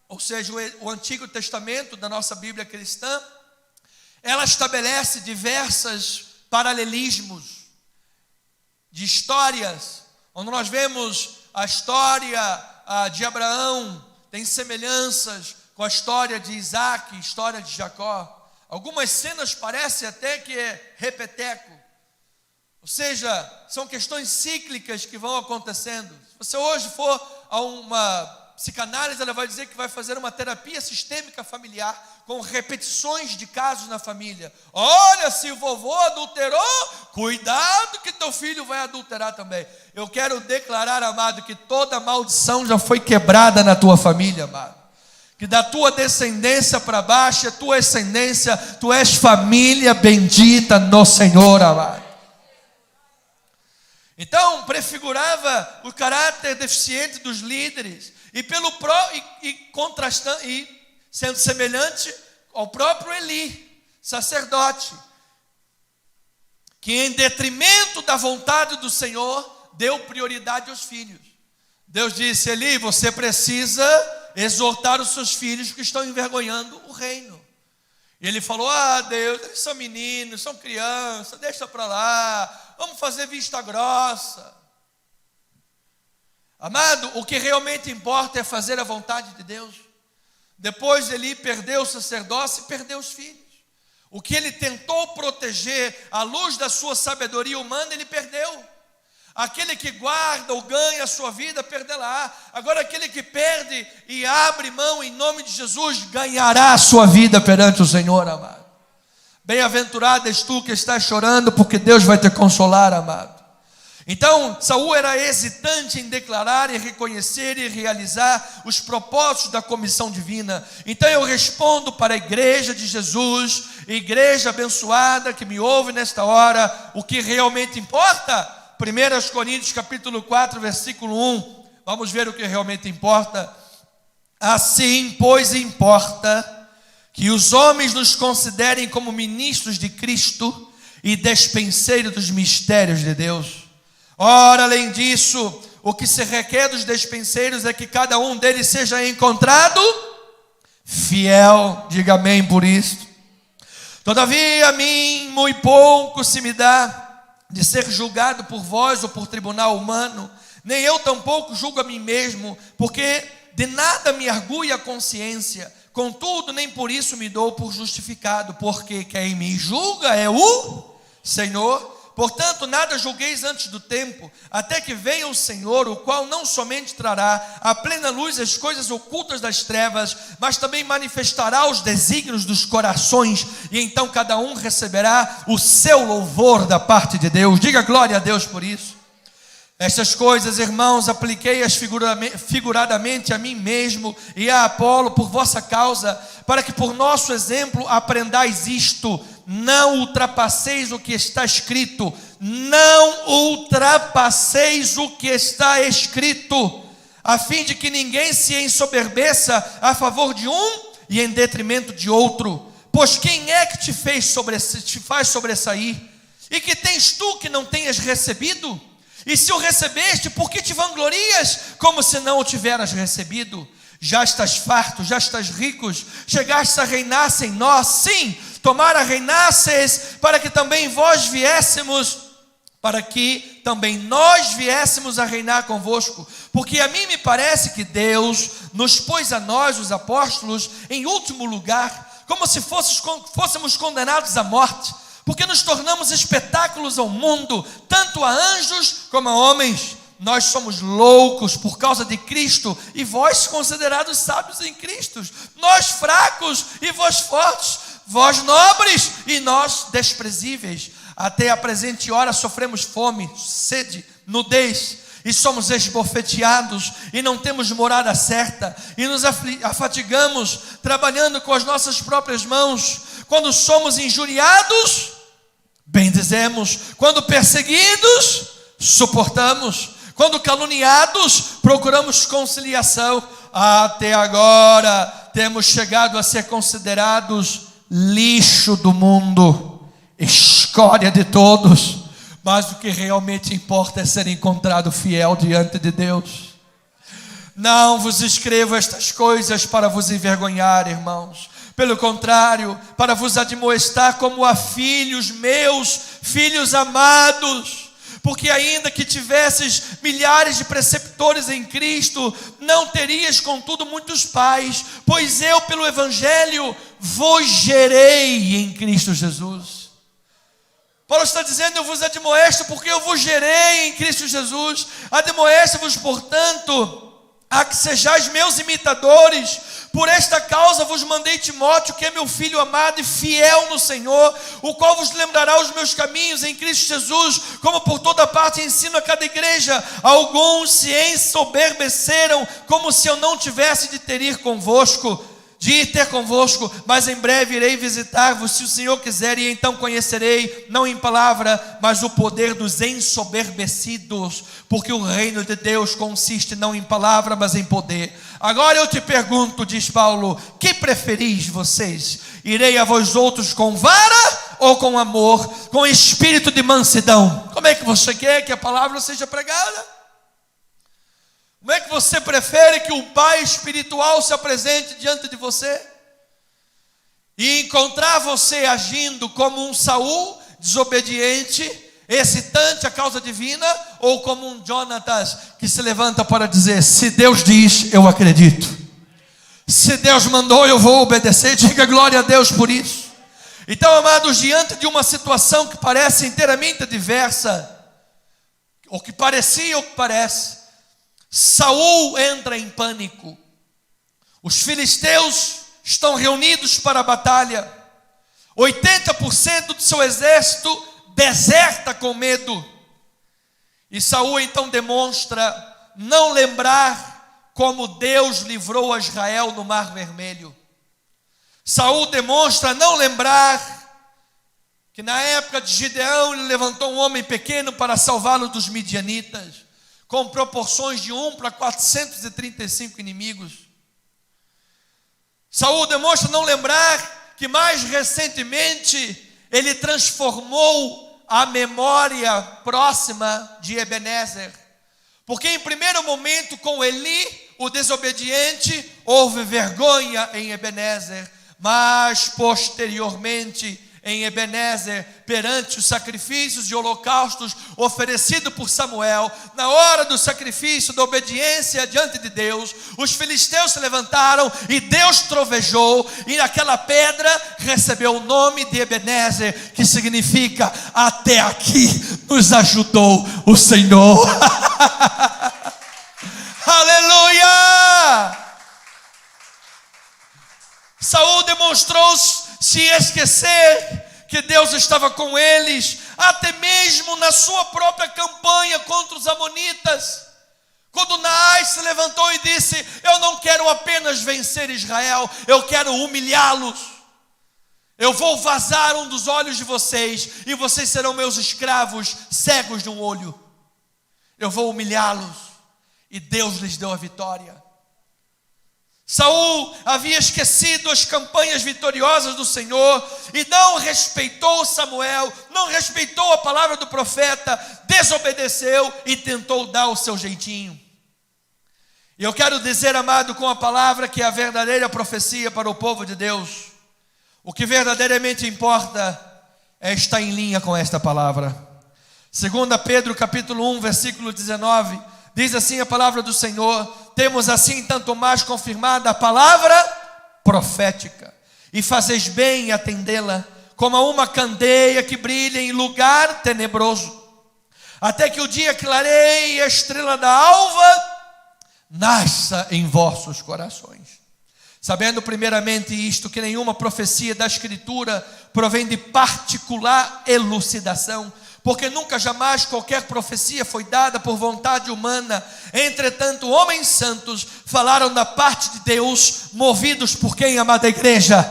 Speaker 1: ou seja, o Antigo Testamento da nossa Bíblia cristã, ela estabelece diversos paralelismos de histórias, onde nós vemos a história de Abraão, tem semelhanças com a história de Isaac, história de Jacó. Algumas cenas parecem até que é repeteco, ou seja, são questões cíclicas que vão acontecendo. Se você hoje for a uma psicanálise, ela vai dizer que vai fazer uma terapia sistêmica familiar, com repetições de casos na família. Olha, se o vovô adulterou, cuidado que teu filho vai adulterar também. Eu quero declarar, amado, que toda maldição já foi quebrada na tua família, amado. Que da tua descendência para baixo, a tua ascendência, tu és família bendita no Senhor, amado. Então, prefigurava o caráter deficiente dos líderes, e sendo semelhante ao próprio Eli, sacerdote, que em detrimento da vontade do Senhor, deu prioridade aos filhos. Deus disse: Eli, você precisa exortar os seus filhos que estão envergonhando o reino. E ele falou: Deus, eles são meninos, são crianças, deixa para lá, vamos fazer vista grossa. Amado, o que realmente importa é fazer a vontade de Deus. Depois ele perdeu o sacerdócio e perdeu os filhos. O que ele tentou proteger à luz da sua sabedoria humana, ele perdeu. Aquele que guarda ou ganha a sua vida, perderá. Agora aquele que perde e abre mão em nome de Jesus, ganhará a sua vida perante o Senhor, amado. Bem-aventurado és tu que estás chorando, porque Deus vai te consolar, amado. Então, Saul era hesitante em declarar e reconhecer e realizar os propósitos da comissão divina. Então eu respondo para a igreja de Jesus, igreja abençoada que me ouve nesta hora, o que realmente importa. 1 Coríntios capítulo 4, versículo 1, vamos ver o que realmente importa. Assim, pois, importa que os homens nos considerem como ministros de Cristo e despenseiros dos mistérios de Deus. Ora, além disso, o que se requer dos despenseiros é que cada um deles seja encontrado fiel. Diga amém por isso. Todavia, a mim muito pouco se me dá de ser julgado por vós ou por tribunal humano, nem eu tampouco julgo a mim mesmo, porque de nada me argui a consciência. Contudo, nem por isso me dou por justificado, porque quem me julga é o Senhor. Portanto, nada julgueis antes do tempo, até que venha o Senhor, o qual não somente trará à plena luz as coisas ocultas das trevas, mas também manifestará os desígnios dos corações, e então cada um receberá o seu louvor da parte de Deus. Diga glória a Deus por isso. Estas coisas, irmãos, apliquei-as figuradamente a mim mesmo e a Apolo por vossa causa, para que por nosso exemplo aprendais isto: não ultrapasseis o que está escrito, não ultrapasseis o que está escrito, a fim de que ninguém se ensoberbeça a favor de um e em detrimento de outro. Pois quem é que te faz sobressair? E que tens tu que não tenhas recebido? E se o recebeste, por que te vanglorias como se não o tiveras recebido? Já estás farto, já estás ricos, chegastes a reinar sem nós. Sim, tomara reinasseis, para que também nós viéssemos a reinar convosco. Porque a mim me parece que Deus nos pôs a nós, os apóstolos, em último lugar, como se fôssemos condenados à morte, porque nos tornamos espetáculos ao mundo, tanto a anjos como a homens. Nós somos loucos por causa de Cristo, e vós considerados sábios em Cristo. Nós fracos e vós fortes, vós nobres e nós desprezíveis. Até a presente hora sofremos fome, sede, nudez, e somos esbofeteados, e não temos morada certa, e nos afatigamos, trabalhando com as nossas próprias mãos. Quando somos injuriados, bendizemos. Quando perseguidos, suportamos. Quando caluniados, procuramos conciliação. Até agora temos chegado a ser considerados lixo do mundo, escória de todos. Mas o que realmente importa é ser encontrado fiel diante de Deus. Não vos escrevo estas coisas para vos envergonhar, irmãos, Pelo contrário, para vos admoestar como a filhos meus, filhos amados. Porque ainda que tivesses milhares de preceptores em Cristo, não terias contudo muitos pais, pois eu pelo Evangelho vos gerei em Cristo Jesus. Paulo está dizendo: eu vos admoesto porque eu vos gerei em Cristo Jesus. Admoesto-vos, portanto, a que sejais meus imitadores. Por esta causa vos mandei Timóteo, que é meu filho amado e fiel no Senhor, o qual vos lembrará os meus caminhos em Cristo Jesus, como por toda parte ensino a cada igreja. Alguns se ensoberbeceram, como se eu não tivesse de ter convosco, mas em breve irei visitar-vos, se o Senhor quiser, e então conhecerei, não em palavra, mas o poder dos ensoberbecidos, porque o reino de Deus consiste não em palavra, mas em poder. Agora eu te pergunto, diz Paulo, que preferis vocês? Irei a vós outros com vara ou com amor, com espírito de mansidão? Como é que você quer que a palavra seja pregada? Como é que você prefere que o pai espiritual se apresente diante de você? E encontrar você agindo como um Saul, desobediente, excitante à causa divina, ou como um Jonatas que se levanta para dizer: se Deus diz, eu acredito. Se Deus mandou, eu vou obedecer. Diga glória a Deus por isso. Então, amados, diante de uma situação que parece inteiramente diversa, ou que parecia ou que parece, Saul entra em pânico. Os filisteus estão reunidos para a batalha. 80% do seu exército deserta com medo. E Saul então demonstra não lembrar como Deus livrou a Israel no Mar Vermelho. Saul demonstra não lembrar que na época de Gideão ele levantou um homem pequeno para salvá-lo dos midianitas, com proporções de 1 para 435 inimigos. Saul demonstra não lembrar que mais recentemente ele transformou a memória próxima de Ebenezer. Porque em primeiro momento com Eli, o desobediente, houve vergonha em Ebenezer, mas posteriormente em Ebenezer, perante os sacrifícios e holocaustos oferecidos por Samuel, na hora do sacrifício da obediência diante de Deus, os filisteus se levantaram e Deus trovejou, e naquela pedra recebeu o nome de Ebenezer, que significa: até aqui nos ajudou o Senhor. Aleluia! Saul demonstrou se esquecer que Deus estava com eles, até mesmo na sua própria campanha contra os amonitas, quando Naás se levantou e disse: eu não quero apenas vencer Israel, eu quero humilhá-los. Eu vou vazar um dos olhos de vocês, e vocês serão meus escravos, cegos de um olho. Eu vou humilhá-los, e Deus lhes deu a vitória. Saul havia esquecido as campanhas vitoriosas do Senhor e não respeitou Samuel, não respeitou a palavra do profeta, desobedeceu e tentou dar o seu jeitinho. E eu quero dizer, amado, com a palavra que é a verdadeira profecia para o povo de Deus. O que verdadeiramente importa é estar em linha com esta palavra. 2 Pedro capítulo 1, versículo 19, diz assim a palavra do Senhor: temos assim tanto mais confirmada a palavra profética, e fazeis bem em atendê-la, como a uma candeia que brilha em lugar tenebroso, até que o dia clareie e a estrela da alva nasça em vossos corações. Sabendo primeiramente isto, que nenhuma profecia da Escritura provém de particular elucidação, porque nunca jamais qualquer profecia foi dada por vontade humana. Entretanto, homens santos falaram da parte de Deus, movidos por quem, amada igreja?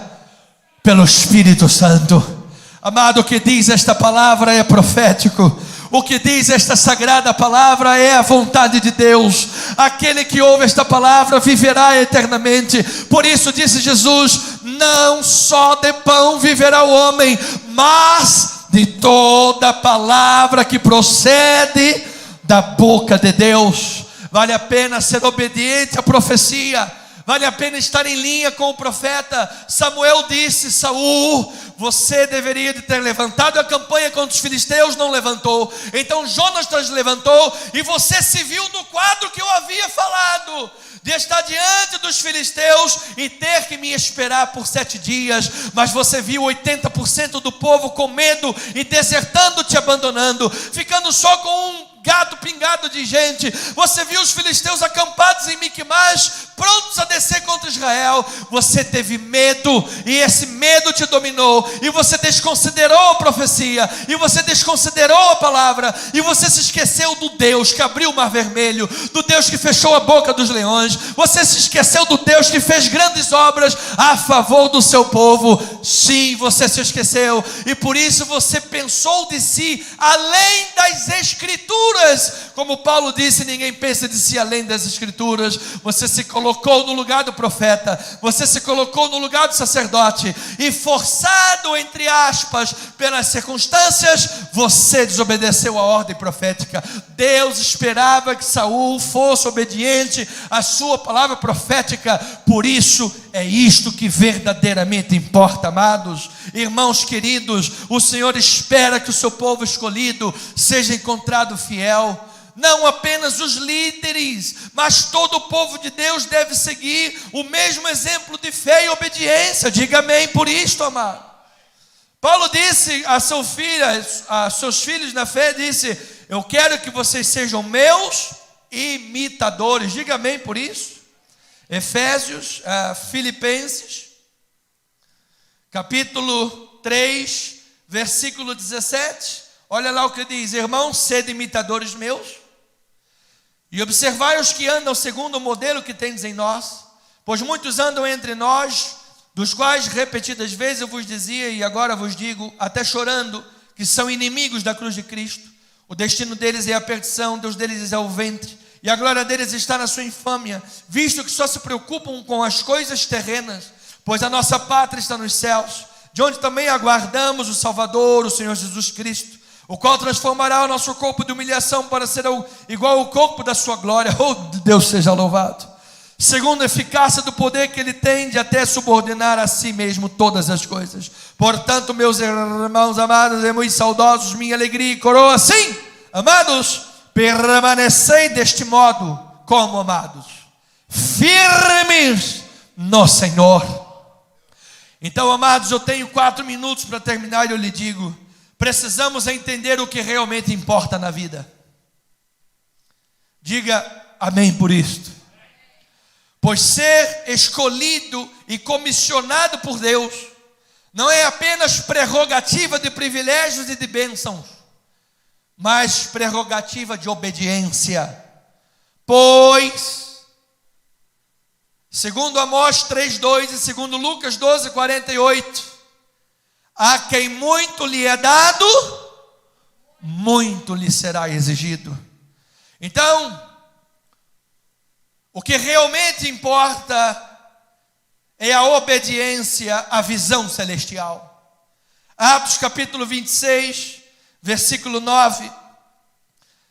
Speaker 1: Pelo Espírito Santo. Amado, o que diz esta palavra é profético. O que diz esta sagrada palavra é a vontade de Deus. Aquele que ouve esta palavra viverá eternamente. Por isso disse Jesus: não só de pão viverá o homem, mas de toda palavra que procede da boca de Deus. Vale a pena ser obediente à profecia. vale a pena estar em linha com o profeta. Samuel disse: Saul, você deveria de ter levantado a campanha contra os filisteus, não levantou. Então Jonatas levantou, e você se viu no quadro que eu havia falado, de estar diante dos filisteus e ter que me esperar por 7 dias, mas você viu 80% do povo com medo e desertando, te abandonando, ficando só com um gado pingado de gente. Você viu os filisteus acampados em Miquimás, prontos a descer contra Israel. Você teve medo, e esse medo te dominou, e você desconsiderou a profecia, e você desconsiderou a palavra, e você se esqueceu do Deus que abriu o mar vermelho, do Deus que fechou a boca dos leões. Você se esqueceu do Deus que fez grandes obras a favor do seu povo. Sim, você se esqueceu, e por isso você pensou de si além das Escrituras. Como Paulo disse, ninguém pensa de si além das Escrituras. Você se colocou no lugar do profeta, você se colocou no lugar do sacerdote, e forçado, entre aspas, pelas circunstâncias, você desobedeceu a ordem profética. Deus esperava que Saul fosse obediente à sua palavra profética. Por isso, é isto que verdadeiramente importa, amados. Irmãos queridos, o Senhor espera que o seu povo escolhido seja encontrado fiel. Não apenas os líderes, mas todo o povo de Deus deve seguir o mesmo exemplo de fé e obediência. Diga amém por isto, amado. Paulo disse a seu filho, a seus filhos na fé, disse: eu quero que vocês sejam meus imitadores. Diga amém por isso. Efésios, Filipenses, capítulo 3, versículo 17. Olha lá o que diz: irmãos, sede imitadores meus, e observai os que andam segundo o modelo que tendes em nós, pois muitos andam entre nós, dos quais repetidas vezes eu vos dizia, e agora vos digo, até chorando, que são inimigos da cruz de Cristo. O destino deles é a perdição, Deus deles é o ventre, e a glória deles está na sua infâmia, visto que só se preocupam com as coisas terrenas, pois a nossa pátria está nos céus, de onde também aguardamos o Salvador, o Senhor Jesus Cristo, o qual transformará o nosso corpo de humilhação para ser igual ao corpo da sua glória. Oh, Deus seja louvado. Segundo a eficácia do poder que Ele tem de até subordinar a si mesmo todas as coisas. Portanto, meus irmãos amados e muito saudosos, minha alegria e coroa, sim, amados, permanecei deste modo, como amados, firmes no Senhor. Então, amados, eu tenho 4 minutos para terminar, e eu lhe digo: precisamos entender o que realmente importa na vida. Diga amém por isto. Pois ser escolhido e comissionado por Deus não é apenas prerrogativa de privilégios e de bênçãos, mas prerrogativa de obediência. Pois, segundo Amós 3:2 e segundo Lucas 12:48, a quem muito lhe é dado, muito lhe será exigido. Então, o que realmente importa é a obediência à visão celestial. Atos capítulo 26, versículo 9.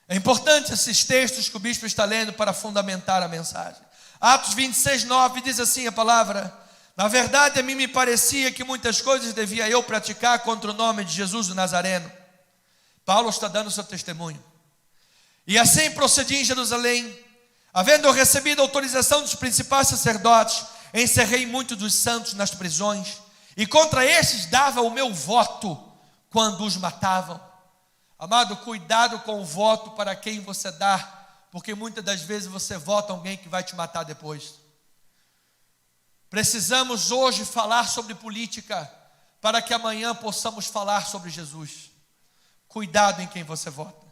Speaker 1: É importante esses textos que o bispo está lendo para fundamentar a mensagem. Atos 26, 9 diz assim a palavra: na verdade, a mim me parecia que muitas coisas devia eu praticar contra o nome de Jesus o Nazareno. Paulo está dando seu testemunho. E assim procedi em Jerusalém, havendo recebido autorização dos principais sacerdotes, encerrei muitos dos santos nas prisões, e contra estes dava o meu voto quando os matavam. Amado, cuidado com o voto para quem você dá, porque muitas das vezes você vota alguém que vai te matar depois. Precisamos hoje falar sobre política, para que amanhã possamos falar sobre Jesus. Cuidado em quem você vota.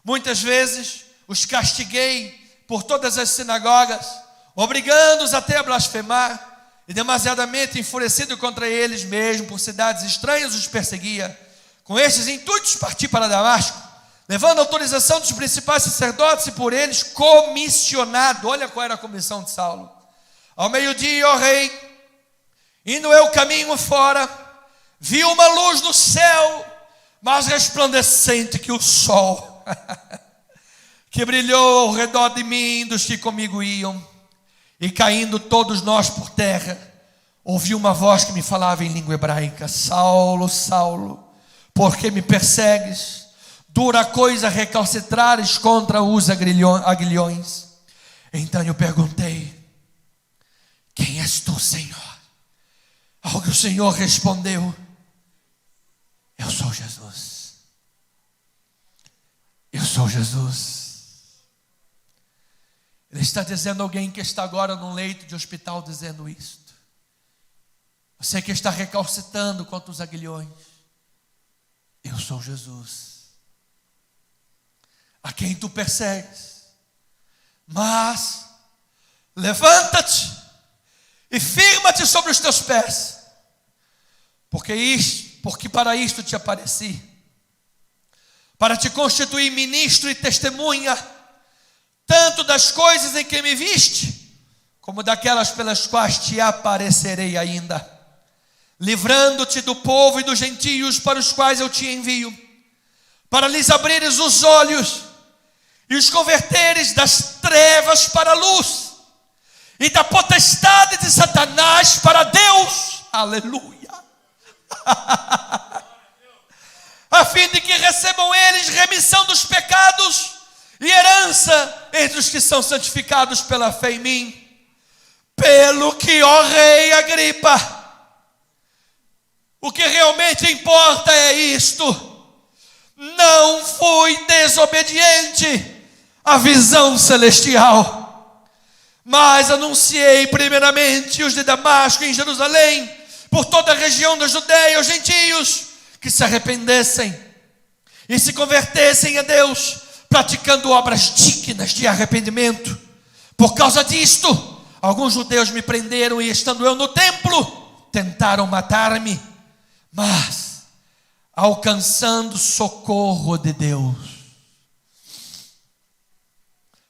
Speaker 1: Muitas vezes os castiguei por todas as sinagogas, obrigando-os até a blasfemar, e demasiadamente enfurecido contra eles mesmo, por cidades estranhas os perseguia. Com estes intuitos parti para Damasco, levando a autorização dos principais sacerdotes e por eles comissionado. Olha qual era a comissão de Saulo. Ao meio-dia, ó rei, indo eu caminho fora, vi uma luz no céu, mais resplandecente que o sol, que brilhou ao redor de mim dos que comigo iam. E caindo todos nós por terra, ouvi uma voz que me falava em língua hebraica: Saulo, Saulo, por que me persegues? Dura coisa recalcitrares contra os aguilhões. Então eu perguntei: quem és tu, Senhor? Ao que o Senhor respondeu: eu sou Jesus. Eu sou Jesus. Ele está dizendo a alguém que está agora num leito de hospital dizendo isto. Você que está recalcitrando contra os aguilhões: eu sou Jesus, a quem tu persegues. Mas levanta-te e firma-te sobre os teus pés, porque para isto te apareci, para te constituir ministro e testemunha, tanto das coisas em que me viste, como daquelas pelas quais te aparecerei ainda, livrando-te do povo e dos gentios para os quais eu te envio, para lhes abrires os olhos e os converteres das trevas para a luz, e da potestade de Satanás para Deus. Aleluia. A fim de que recebam eles remissão dos pecados e herança entre os que são santificados pela fé em mim. Pelo que, ó rei Agripa, o que realmente importa é isto: não fui desobediente à visão celestial, mas anunciei primeiramente os de Damasco e em Jerusalém, por toda a região da Judeia, os gentios que se arrependessem e se convertessem a Deus, praticando obras dignas de arrependimento. Por causa disto, alguns judeus me prenderam e, estando eu no templo, tentaram matar-me, mas alcançando socorro de Deus,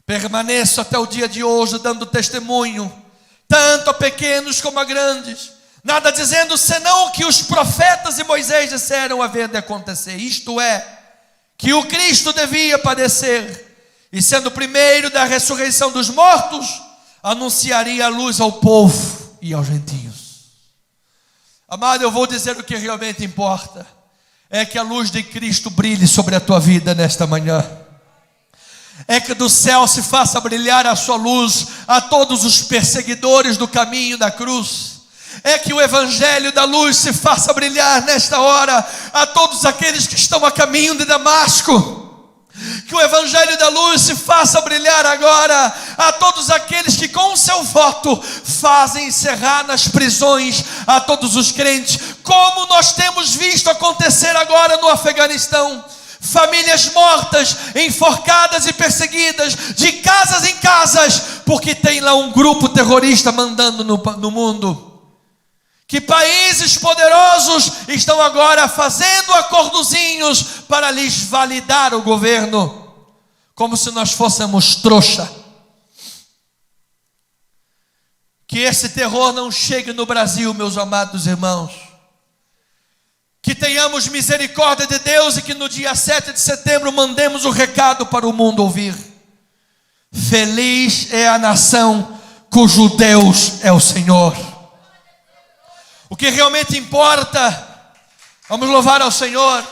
Speaker 1: permaneço até o dia de hoje, dando testemunho, tanto a pequenos como a grandes, nada dizendo senão o que os profetas e Moisés disseram haver de acontecer, isto é, que o Cristo devia padecer, e sendo o primeiro da ressurreição dos mortos, anunciaria a luz ao povo e aos gentios. Amado, eu vou dizer o que realmente importa, é que a luz de Cristo brilhe sobre a tua vida nesta manhã, é que do céu se faça brilhar a sua luz a todos os perseguidores do caminho da cruz, é que o evangelho da luz se faça brilhar nesta hora a todos aqueles que estão a caminho de Damasco, que o evangelho da luz se faça brilhar agora a todos aqueles que com o seu voto fazem encerrar nas prisões a todos os crentes, como nós temos visto acontecer agora no Afeganistão. Famílias mortas, enforcadas e perseguidas, de casas em casas, porque tem lá um grupo terrorista mandando no mundo. Que países poderosos estão agora fazendo acordozinhos para lhes validar o governo, como se nós fôssemos trouxa. Que esse terror não chegue no Brasil, meus amados irmãos. Que tenhamos misericórdia de Deus e que no dia 7 de setembro mandemos o recado para o mundo ouvir. Feliz é a nação cujo Deus é o Senhor. O que realmente importa, vamos louvar ao Senhor.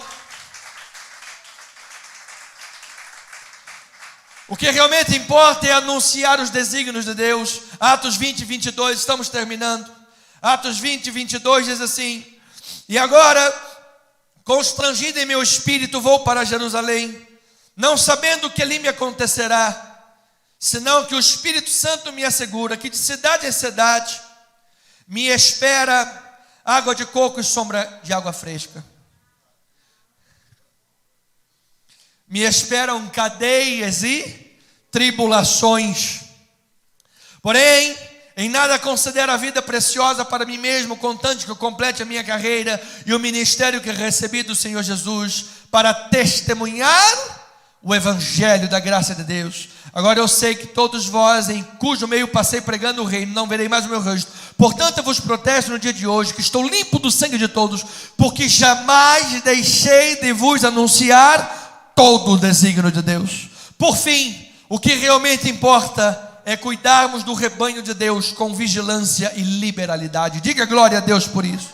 Speaker 1: O que realmente importa é anunciar os desígnios de Deus. Atos 20, 22, estamos terminando. Atos 20, 22 diz assim: e agora, constrangido em meu espírito, vou para Jerusalém, não sabendo o que ali me acontecerá, senão que o Espírito Santo me assegura que de cidade em cidade me espera água de coco e sombra de água fresca. Me esperam cadeias e tribulações. Porém, em nada considero a vida preciosa para mim mesmo, contanto que eu complete a minha carreira e o ministério que recebi do Senhor Jesus, para testemunhar o evangelho da graça de Deus. Agora eu sei que todos vós, em cujo meio passei pregando o reino, não verei mais o meu rosto. Portanto eu vos protesto no dia de hoje, que estou limpo do sangue de todos, porque jamais deixei de vos anunciar todo o desígnio de Deus. Por fim, o que realmente importa é cuidarmos do rebanho de Deus com vigilância e liberalidade. Diga glória a Deus por isso.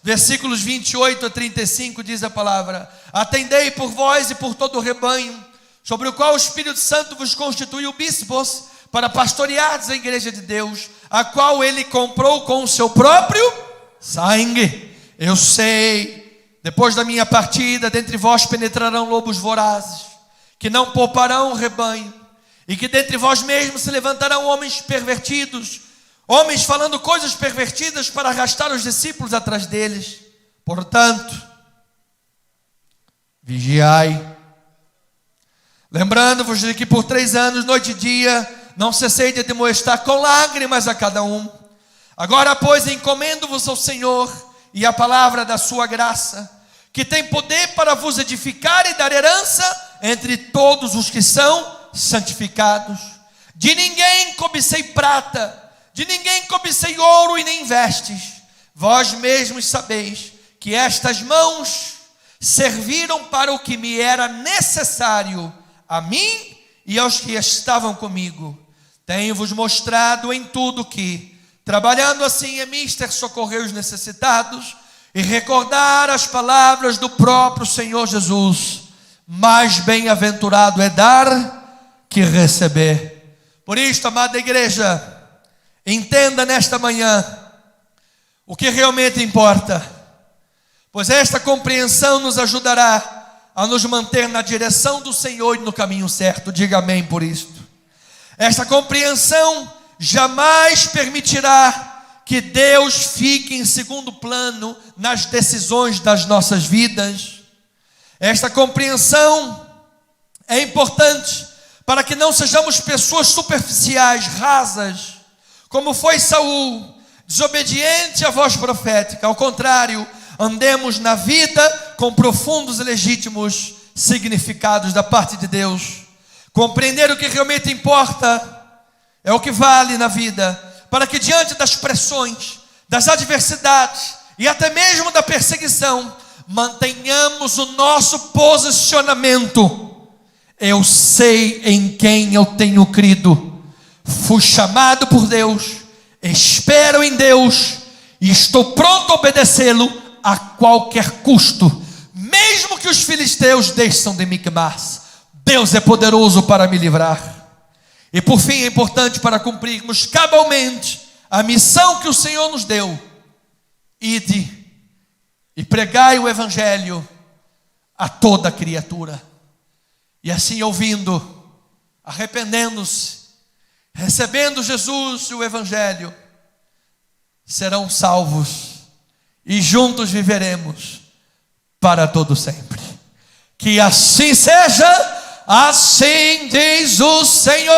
Speaker 1: Versículos 28 a 35 diz a palavra: atendei por vós e por todo o rebanho, sobre o qual o Espírito Santo vos constituiu bispos, para pastoreardes a igreja de Deus, a qual ele comprou com o seu próprio sangue. Eu sei, depois da minha partida, dentre vós penetrarão lobos vorazes, que não pouparão o rebanho, e que dentre vós mesmos se levantarão homens pervertidos, homens falando coisas pervertidas para arrastar os discípulos atrás deles. Portanto, vigiai, lembrando-vos de que por 3 anos, noite e dia, não cessei de admoestar com lágrimas a cada um. Agora, pois, encomendo-vos ao Senhor e à palavra da sua graça, que tem poder para vos edificar e dar herança entre todos os que são santificados. De ninguém cobicei prata, de ninguém cobicei ouro e nem vestes. Vós mesmos sabeis que estas mãos serviram para o que me era necessário, a mim e aos que estavam comigo. Tenho-vos mostrado em tudo que, trabalhando assim, é mister socorrer os necessitados e recordar as palavras do próprio Senhor Jesus. Mais bem-aventurado é dar que receber. Por isto, amada igreja, entenda nesta manhã o que realmente importa, pois esta compreensão nos ajudará a nos manter na direção do Senhor e no caminho certo. Diga amém por isto. Esta compreensão jamais permitirá que Deus fique em segundo plano nas decisões das nossas vidas. Esta compreensão é importante para que não sejamos pessoas superficiais, rasas, como foi Saul, desobediente à voz profética. Ao contrário, andemos na vida com profundos e legítimos significados da parte de Deus. Compreender o que realmente importa é o que vale na vida, para que diante das pressões, das adversidades e até mesmo da perseguição, mantenhamos o nosso posicionamento. Eu sei em quem eu tenho crido, fui chamado por Deus, espero em Deus e estou pronto a obedecê-lo a qualquer custo, mesmo que os filisteus desçam de Micmas. Deus é poderoso para me livrar. E por fim, é importante para cumprirmos cabalmente a missão que o Senhor nos deu: ide e pregai o Evangelho a toda criatura. E assim, ouvindo, arrependendo-se, recebendo Jesus e o Evangelho, serão salvos e juntos viveremos para todo sempre. Que assim seja. Assim diz o Senhor.